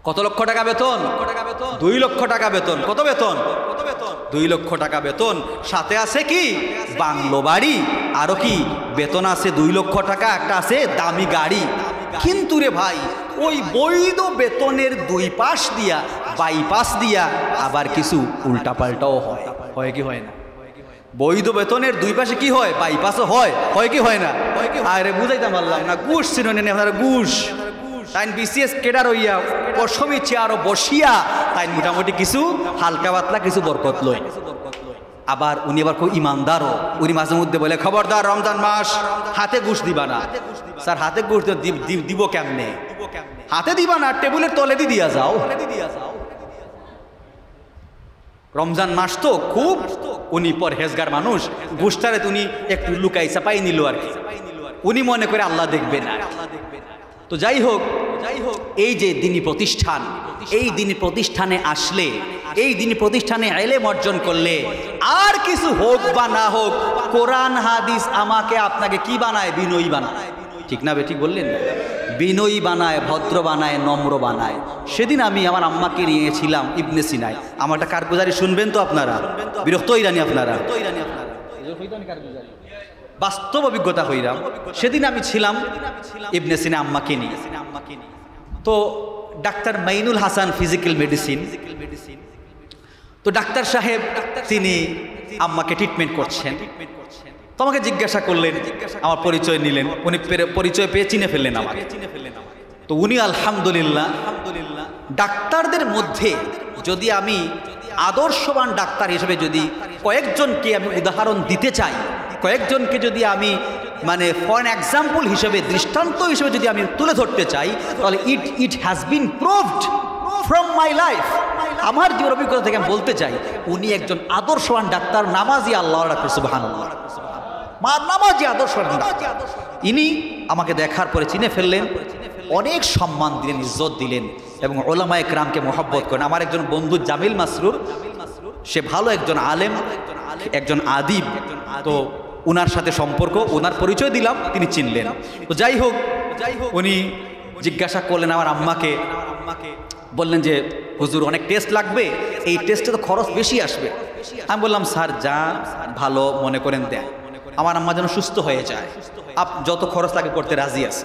কত লক্ষ টাকা বেতন? 2 লক্ষ টাকা বেতন। কত বেতন? 2 লক্ষ টাকা বেতন, সাথে আছে কি বাংলো বাড়ি, আরো কি বেতন আছে 2 লক্ষ টাকা, একটা আছে দামি গাড়ি। কিন্তু রে ভাই, ওই বৈধ বেতনের 2 পাশ দিয়া, বাইপাস দিয়া আবার কিছু উল্টাপাল্টাও হয়। হয় কি হয় না? বৈধ বেতনের 2 পাশে কি হয়? বাইপাসও হয়। হয় কি হয় না? আরে বুঝাইতে পারলাম না। ঘুষ ছিল না আপনারা, ঘুষ। তাই বিসিএস কেডার হইয়া পশমি চেয়ারও বসিয়া তাই মোটামুটি কিছু হালকা পাতলা কিছু বরকত লয়। আবার উনি আবার খুব ইমানদারও। উনি মাঝে মধ্যে বলে, খবরদার রমজান মাস হাতে ঘুষ দিবা না। স্যার হাতে ঘুষ দিব কেমনে? হাতে দিবা না, টেবিলের তলে দিয়া যাও। রমজান মাস তো খুব, উনি পরহেজগার মানুষ, ঘুষটারে উনি একটু লুকাই চাপাই নিল আর কি। উনি মনে করে আল্লাহ দেখবে না। তো যাই হোক, এই যে দিনী প্রতিষ্ঠান, এই দিনী প্রতিষ্ঠানে আসলে, এই দিনী প্রতিষ্ঠানে ইলম অর্জন করলে, আর কিছু হোক বা না হোক, কোরআন হাদিস আমাকে আপনাকে কি বানায়? বিনয়ী বানায়। ঠিক না? ঠিক বললেন না? বিনয়ী বানায়, ভদ্র বানায়, নম্র বানায়। সেদিন আমি আমার আম্মাকে নিয়েছিলাম ইবনে সিনায়। আমার একটা কারগুজারি শুনবেন তো আপনারা? বিরক্ত হইরানি আপনারা? বাস্তব অভিজ্ঞতা হইলাম। সেদিন আমি ছিলাম ইবনে সিনা আম্মাকে নিয়ে। তো doctor Mainul Hasan, physical medicine. তো ডাক্তার সাহেব তিনি আম্মাকে ট্রিটমেন্ট করছেন। তো আমাকে জিজ্ঞাসা করলেন, আমার পরিচয় নিলেন। উনি পরিচয় পেয়ে চিনে ফেললেন আমাকে। তো উনি আলহামদুলিল্লাহ, ডাক্তারদের মধ্যে যদি আমি আদর্শবান ডাক্তার হিসেবে যদি কয়েকজনকে আমি উদাহরণ দিতে চাই, কয়েকজনকে যদি আমি মানে ফর অ্যান এক্সাম্পল হিসেবে, দৃষ্টান্ত হিসেবে যদি আমি তুলে ধরতে চাই, তাহলে it has been proved from my life. আমার যে অভিজ্ঞতা থেকে আমি বলতে চাই, উনি একজন আদর্শবান ডাক্তার, নামাজি আল্লাহর ডাক্তার, সুবহানাল্লাহ, নামাজি আদর্শবান ডাক্তার। ইনি আমাকে দেখার পরে চিনে ফেললেন, অনেক সম্মান দিলেন, ইজ্জত দিলেন এবং ওলামায়ে কেরামকে মহব্বত করেন। আমার একজন বন্ধু জামিল মাসরুর, সে ভালো একজন আলেম, একজন আদিব, তো উনার সাথে সম্পর্ক, ওনার পরিচয় দিলাম, তিনি চিনলেন। তো যাই হোক, উনি জিজ্ঞাসা করলেন আমার আম্মাকে, বললেন যে হুজুর অনেক টেস্ট লাগবে, এই টেস্টে তো খরচ বেশি আসবে। আমি বললাম স্যার যা ভালো মনে করেন দেন, আমার আম্মা যেন সুস্থ হয়ে যায়, যত খরচ লাগে করতে রাজি আছে।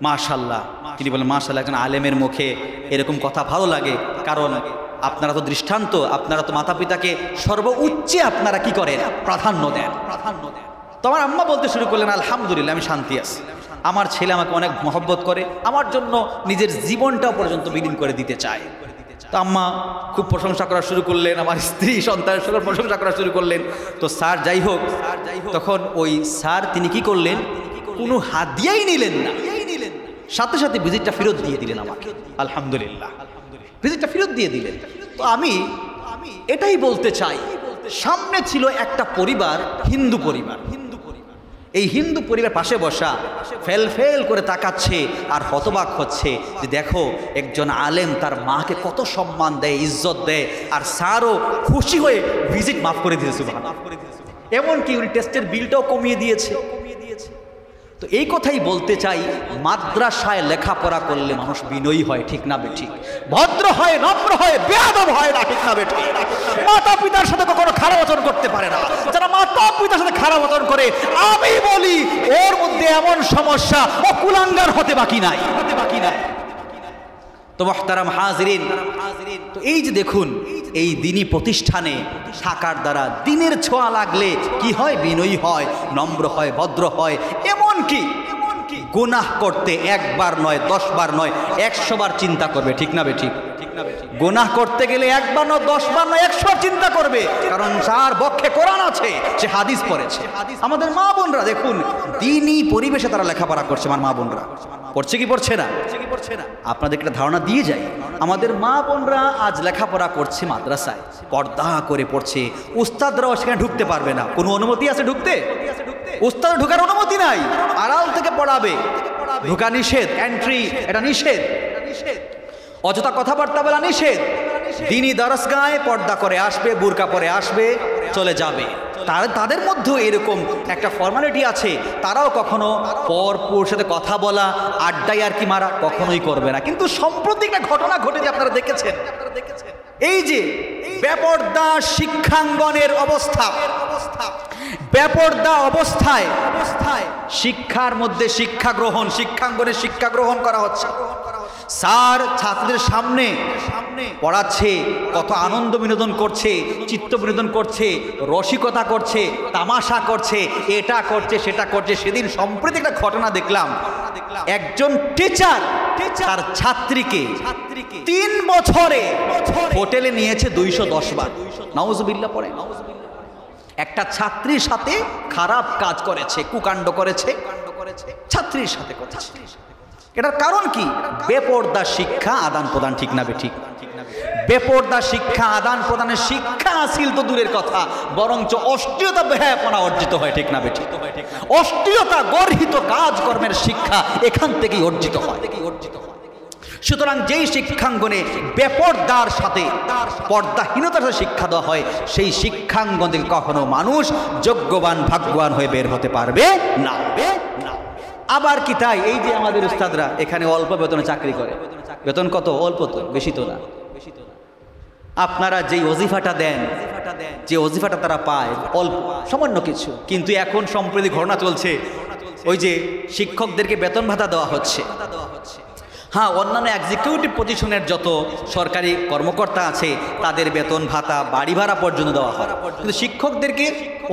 মাশাআল্লাহ। তিনি বলেন মাশাআল্লাহ, একজন আলেমের মুখে এরকম কথা ভালো লাগে, কারণ আপনারা তো দৃষ্টান্ত, আপনারা তো মাতা পিতাকে সর্বোচ্চে আপনারা কি করেন, প্রাধান্য দেন। তো আমার আম্মা বলতে শুরু করলেন আলহামদুলিল্লাহ, আমি শান্তি আছি, আমার ছেলে আমাকে অনেক মহব্বত করে, আমার জন্য নিজের জীবনটাও পর্যন্ত বিলীন করে দিতে চায়। তো আম্মা খুব প্রশংসা করা শুরু করলেন, আমার স্ত্রী সন্তানের সকল প্রশংসা করা শুরু করলেন। তো স্যার যাই হোক, তখন ওই স্যার তিনি কি করলেন, কোনো হাদিয়াই নিলেন না, সাথে সাথে ভিজিটটা ফেরত দিয়ে দিলেন আমাকে। আলহামদুলিল্লাহ, ভিজিটটা ফেরত দিয়ে দিলেন। তো আমি এটাই বলতে চাই, সামনে ছিল একটা পরিবার, হিন্দু পরিবার, এই হিন্দু পরিবার পাশে বসা ফেল ফেল করে তাকাচ্ছে আর হতবাক হচ্ছে যে দেখো একজন আলেম তার মাকে কত সম্মান দেয়, ইজ্জত দেয়, আর স্যারও খুশি হয়ে ভিজিট মাফ করে দিয়েছে, এমনকি উনি টেস্টের বিলটাও কমিয়ে দিয়েছে। তো এই কথাই বলতে চাই, মাদ্রাসায় লেখাপড়া করলে মানুষ বিনয়ী হয়, ঠিক না বেঠিক, ভদ্র হয়, নম্র হয়, বেয়াদব হয় না, ঠিক না বেঠিক, মাতা পিতার সাথে কখনো খারাপ আচরণ করতে পারে না। যারা মাতা পিতার সাথে খারাপ আচরণ করে, আমি বলি ওর মধ্যে এমন সমস্যা, ও কুলাঙ্গার হতে বাকি নাই। তো মুহতারাম হাজিরিন, তো এই যে দেখুন, এই দিনী প্রতিষ্ঠানে থাকার দ্বারা দিনের ছোঁয়া লাগলে কি হয়, বিনয়ী হয়, নম্র হয়, ভদ্র হয়, এমনকি গুনাহ করতে একবার নয়, 10 বার নয়, 100 বার চিন্তা করবে, ঠিক না বেঠিক, গুনাহ করতে গেলে একবার নয়, 10 বার নয়, 100 বার চিন্তা করবে, কারণ যার পক্ষে কোরআন আছে সে হাদিস পড়েছে। আমাদের মা বোনরা দেখুন, দিনী পরিবেশে তারা লেখাপড়া করছে, আমার মা বোনরা পড়ছে কি পড়ছে না, আপনাদের একটা ধারণা দিয়ে যায়, আমাদের মা বোনরা আজ লেখাপড়া করছে মাদ্রাসায়, পর্দা করে পড়ছে, উস্তাদরাও সেখানে ঢুকতে পারবে না, কোনো অনুমতি আছে ঢুকতে? উস্তাদ ঢুকার অনুমতি নাই, আড়াল থেকে পড়াবে, ঢুকা নিষেধ, এন্ট্রি এটা নিষেধ, অযথা কথাবার্তা বলা নিষেধ। দিনী দরসগায় পর্দা করে আসবে, বুরকা পরে আসবে, চলে যাবে। তাদের মধ্যেও এরকম একটা ফর্মালিটি আছে, তারাও কখনো পরপুর সাথে কথা বলা, আড্ডায় আর কি মারা কখনোই করবে না। কিন্তু সম্প্রতি একটা ঘটনা ঘটেছে, আপনারা দেখেছেন, এই যে বেপরদা শিক্ষাঙ্গনের অবস্থা, বেপরদা অবস্থায় শিক্ষার মধ্যে শিক্ষা গ্রহণ, শিক্ষাঙ্গনে শিক্ষা গ্রহণ করা হচ্ছে। স্যার ছাত্রদের সামনে পড়াচ্ছে, কত আনন্দ বিনোদন করছে, চিত্ত বিনোদন করছে, রসিকতা করছে, তামাশা করছে, এটা করছে, সেটা করছে। সেদিন সম্প্রতি একটা ঘটনা দেখলাম, একজন টিচার তার ছাত্রীকে 3 বছরে হোটেলে নিয়েছে 210 বার। নাউজুবিল্লাহ পড়ে। একটা ছাত্রীর সাথে খারাপ কাজ করেছে, কুকাণ্ড করেছে, ছাত্রীর সাথে করেছে। এটার কারণ কি? বেপরদা শিক্ষা আদান প্রদান, ঠিক না বেঠিক? বেপরদা শিক্ষা আদান প্রদানের শিক্ষা হাসিল তো দূরের কথা, বরঞ্চ অশ্লীলতা বেহায়াপনা অর্জিত হয়, ঠিক না বেঠিক? অশ্লীলতা গর্হিত কাজকর্মের শিক্ষা এখান থেকেই অর্জিত হয়। সুতরাং যেই শিক্ষাঙ্গনে বেপরদার সাথে, পর্দাহীনতার সাথে শিক্ষা দেওয়া হয়, সেই শিক্ষাঙ্গন থেকে কখনো মানুষ যোগ্যবান ভাগ্যবান হয়ে বের হতে পারবে না। আবার কি তাই? এই যে আমাদের উস্তাদরা এখানে অল্প বেতনে চাকরি করে, বেতন কত? অল্প তো, বেশি তো না। আপনারা যেই ওজিফাটা দেন, যে ওজিফাটা তারা পায় অল্প, সামান্য কিছু। কিন্তু এখন সম্প্রতি ঘটনা চলছে, ওই যে শিক্ষকদেরকে বেতন ভাতা দেওয়া হচ্ছে। হ্যাঁ, অন্যান্য এক্সিকিউটিভ পজিশনের যত সরকারি কর্মকর্তা আছে তাদের বেতন ভাতা, বাড়ি ভাড়া পর্যন্ত দেওয়া হয়, কিন্তু শিক্ষকদেরকে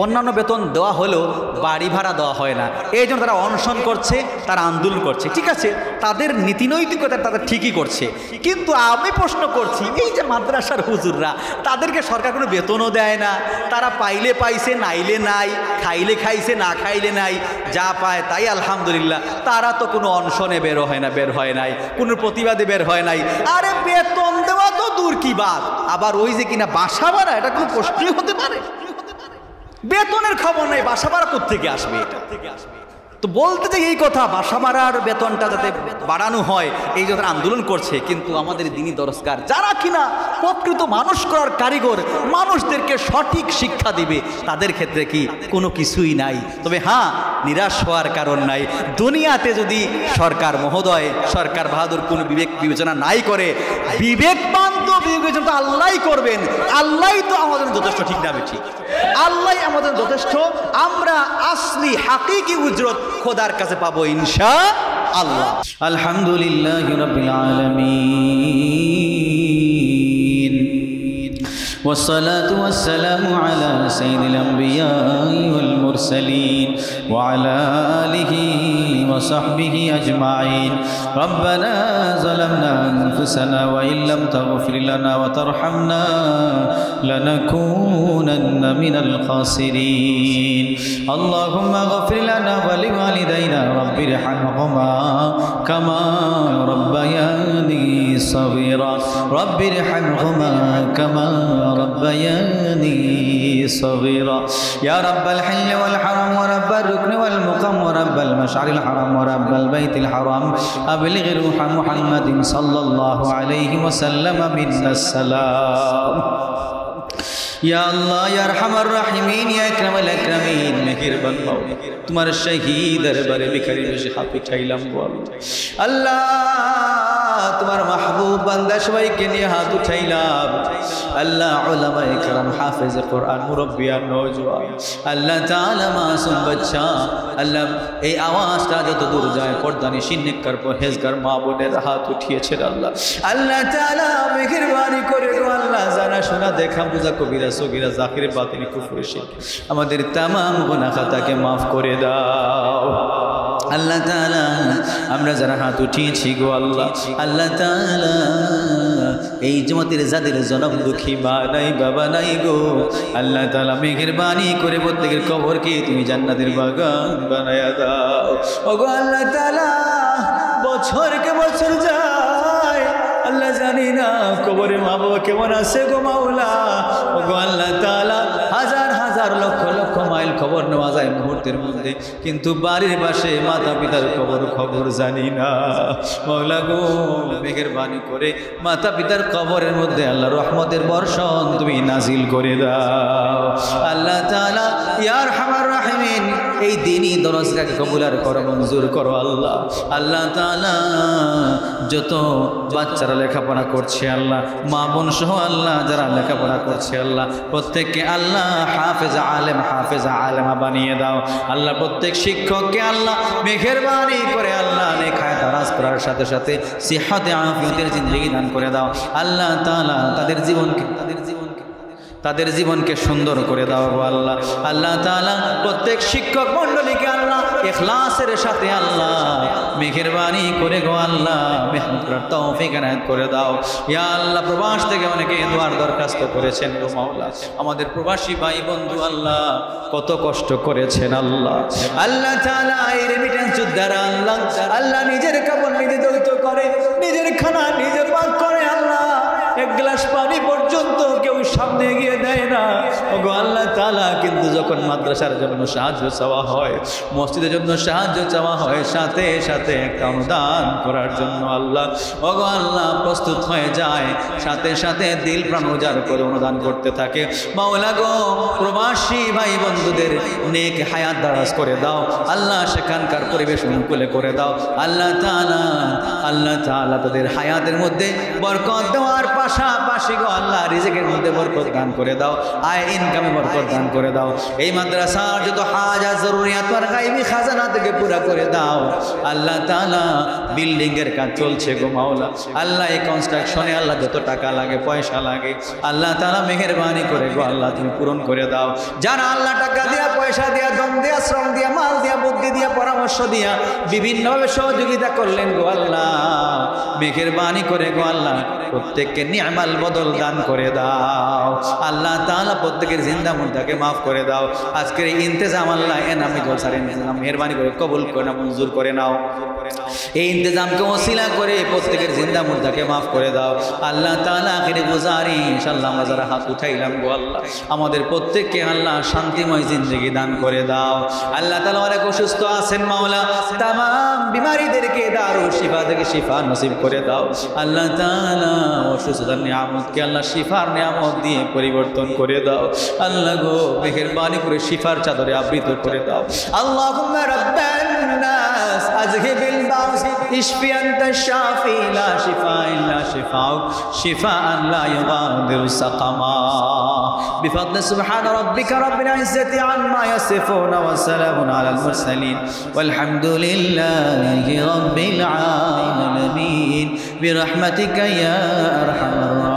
অন্যান্য বেতন দেওয়া হলেও বাড়ি ভাড়া দেওয়া হয় না, এই জন্য তারা অনশন করছে, তারা আন্দোলন করছে। ঠিক আছে, তাদের নীতি নৈতিকতা তাদের ঠিকই করছে, কিন্তু আমি প্রশ্ন করছি এই যে মাদ্রাসার হুজুররা, তাদেরকে সরকার কোনো বেতনও দেয় না, তারা পাইলে পাইছে, নাইলে নাই, খাইলে খাইছে, না খাইলে নাই, যা পায় তাই আলহামদুলিল্লাহ। তারা তো কোনো অনশনে বের হয় নাই, কোনো প্রতিবাদে বের হয় নাই। আরে বেতন দেওয়া তো দূর কি বাত, আবার ওই যে কিনা বাসা ভাড়া, এটা কোনো প্রশ্নই হতে পারে? বেতনের খবর নেই, বাসা ভাড়া কোত্থেকে আসবে? এটা তো বলতে যে এই কথা, বাসা ভাড়ার বেতনটা যাতে বাড়ানো হয় এই জন্য আন্দোলন করছে। কিন্তু আমাদের দিনী দরজগার যারা কিনা প্রকৃত মানুষ করার কারিগর, মানুষদেরকে সঠিক শিক্ষা দিবে, তাদের ক্ষেত্রে কি কোনো কিছুই নাই। তবে হ্যাঁ, নিরাশ হওয়ার কারণ নাই। দুনিয়াতে যদি সরকার মহোদয়, সরকার বাহাদুর কোনো বিবেক বিবেচনা নাই করে, বিবেকবান তো বিবেচনা তো আল্লাহই করবেন। আল্লাহই তো আমাদের যথেষ্ট, ঠিক না? ঠিক, আল্লাহ আমাদের যথেষ্ট। আমরা আসলি হাকিকি উজরত খোদার কাছে পাবো ইনশাআল্লাহ। আলহামদুলিল্লাহি রাব্বিল আলামিন, والصلاة والسلام على سيد الأنبياء والمرسلين وعلى آله وصحبه أجمعين. ربنا ظلمنا أنفسنا وإن لم تغفر لنا وترحمنا لنكونن من الخاسرين. اللهم اغفر لنا ولوالدينا رب ارحمهما كما ربياني صغيرا رب ارحمهما كما ربياني صغيرا. يا رب الحل والحرم ورب الركن والمقام ورب المشعر الحرام ورب البيت الحرام أبلغ روح محمد صلى الله عليه وسلم منا السلام. या अल्लाह या अरहमर राहिमीन या अकरमल अकरमीन, मेहरबान मौला तुम्हारे शहीद दरबारे भिखारी में से हाथ उठाइलाम गो अल्लाह, तुम्हारे महबूब बंदा सबाई के लिए हाथ उठाइलाम अल्लाह। उलमाए करम, हाफिज कुरान, मुरब्बियान, नौजवान, अल्लाह ताला मासूम बच्चा, अल्लाह এই আওয়াজটা যত দূর যায় পর্দানিশীন নেককার পরহেজগার মা বোনের হাত উঠিয়েছে আল্লাহ। আল্লাহ তাআলা মেহেরবানি করে গো আল্লাহ, জানা শোনা দেখা বুঝা কবিরা সগীরা জাহির বাতিনি কুফর শিরক আমাদের तमाम গুনাহ খাতাকে maaf করে দাও আল্লাহ তাআলা। আমরা যারা হাত উঠিয়েছি গো আল্লাহ, আল্লাহ তাআলা এই জমাতের যাদের জনম দুঃখী মা নাই বাবা নাই গো আল্লাহ তাআলা মেহেরবানি করে প্রত্যেকের কবরকে তুমি জান্নাতের বাগান বানায়া দাও ও গো আল্লাহ তাআলা। বছরকে বছর যায় আল্লাহ, জানি না কবরে মা বাবা কেমন আছে গো মাওলা। ও গো আল্লাহ তাআলা, হাজার হাজার লক্ষ লক্ষ মাইল খবর নেওয়া যায় মুহূর্তের মধ্যে, কিন্তু বাড়ির পাশে মাতা পিতার খবর জানি না মাওলা গো। মেহেরবানি করে মাতা পিতার কবরের মধ্যে আল্লাহ রহমতের বর্ষণ তুমি নাজিল করে দাও আল্লাহ তাআলা। ইয়া আরহামার রাহিমিন, এই দিনই দরজগাকে কবুলার করো, মঞ্জুর করো আল্লাহ। আল্লাহ তাআলা যত বাচ্চারা লেখাপড়া করছে আল্লাহ, মা বোন সহ আল্লাহ যারা লেখাপড়া করছে আল্লাহ, প্রত্যেককে আল্লাহ হাফেজা আলেমা বানিয়ে দাও আল্লাহ। প্রত্যেক শিক্ষককে আল্লাহ মেহেরবানি করে আল্লাহ নেখায় তারাজ করার সাথে সাথে সিহতে আফিয়তের জিন্দেগি দান করে দাও আল্লাহ তাআলা। তাদের জীবনকে সুন্দর করে দাও আল্লাহ। আল্লাহ তাআলা প্রত্যেক শিক্ষক মণ্ডলীকে আল্লাহ ইখলাসের সাথে আল্লাহ মেহেরবানি করে গো আল্লাহ মেহনত করার তৌফিক এনায়েত করে দাও ইয়া আল্লাহ। প্রবাস থেকে অনেকে দোয়ার দরখাস্ত করেছেন গো মাওলা, আমাদের প্রবাসী ভাই বন্ধু আল্লাহ কত কষ্ট করেছেন আল্লাহ। আল্লাহ তাআলা এই রেমিটেন্স যোদ্ধারা আল্লাহ, আল্লাহ নিজের কাপড় নিজে দৌত করে, নিজের খানা নিজে পাক করে আল্লাহ। এক গ্লাস পানি পর্যন্ত কেউ সামনে গিয়ে দেয় না ওগো আল্লাহ তাআলা। কিন্তু যখন মাদ্রাসার জন্য সাহায্য চাওয়া হয়, মসজিদের জন্য সাহায্য চাওয়া হয়, সাথে সাথে একটা অনুদান করার জন্য আল্লাহ ওগো আল্লাহ প্রস্তুত হয়ে যায়, সাথে সাথে দিল প্রাণ উজাড় করে অনুদান করতে থাকে মাওলা গো। প্রবাসী ভাই বন্ধুদের নেক হায়াত দারাজ করে দাও আল্লাহ, সেখানকার পরিবেশ অনুকূলে করে দাও আল্লাহ তাআলা। আল্লাহ তাআলা তাদের হায়াতের মধ্যে বরকত দেওয়ার পাশাপাশি গো আল্লাহ রিজিকের মধ্যে বরকত দান করে দাও, আয় ইনকাম ইনকামে বরকত দান করে দাও। এই মাদ্রাসার যত হাজাত জরুরিয়াত আর গায়বী খাজানা থেকে পুরা করে দাও আল্লাহ তাআলা। বিল্ডিং এর কাজ চলছে গো মাওলা, আল্লাহ এই কনস্ট্রাকশনে আল্লাহ যত টাকা লাগে পয়সা লাগে আল্লাহ তাআলা মেহেরবানি করে গো আল্লাহ তুমি পূরণ করে দাও। যারা আল্লাহ টাকা দিয়া পয়সা দিয়া দম দিয়া শ্রম দিয়া মাল দিয়া বুদ্ধি দিয়া পরামর্শ দিয়া বিভিন্নভাবে সহযোগিতা করলেন গো আল্লাহ, মেহেরবানি করে গো আল্লাহ প্রত্যেককে নিয়ামাল বদল দান করে দাও আল্লাহ তাআলা। প্রত্যেকের জিন্দা মুর্দাকে মাফ করে দাও। আজকের এই ইন্তেজাম আল্লাহ এনামি জলসার ইন্তেজাম মেহেরবানি করে কবুল করে নাও, মঞ্জুর করে নাও। এই ইন্তেজামকে ওসিলা করে প্রত্যেকের জিন্দা মুর্দাকে মাফ করে দাও আল্লাহ তাআলা। আখিরে গুজারিশ আল্লাহ আমরা যারা হাত উঠাইলাম গো আল্লাহ আমাদের প্রত্যেককে আল্লাহ শান্তিময় জিন্দেগি দান করে দাও আল্লাহ তাআলা। অনেক অসুস্থ আছেন মাওলা, তাম বিমারীদেরকে দারুল শিফা থেকে শিফা নসিব করে দাও আল্লাহ তাআলা। অসুস্থতার নিয়ামতকে আল্লাহ শিফার নিয়ামত দিয়ে পরিবর্তন করে দাও আল্লাহ গো, মেহেরবানি করে শিফার চাদরে আবৃত করে দাও। আল্লাহুম্মা রাব্বান নাস আযহিবিল বা'স ইশফি আনতা শাফি লা শিফা ইল্লা শিফাউক শিফাআন লা ইউগাদিরু সাকামা বিফadli সুবহান রাব্বিকা রাব্বিল ইজ্জাতি আম্মা ইয়াসিফুন ওয়া সালামুন আলাল মুরসালিন ওয়ালহামদুলিল্লাহি রাব্বিল আলামিন বিরহমাতিকা ইয়া আরহামার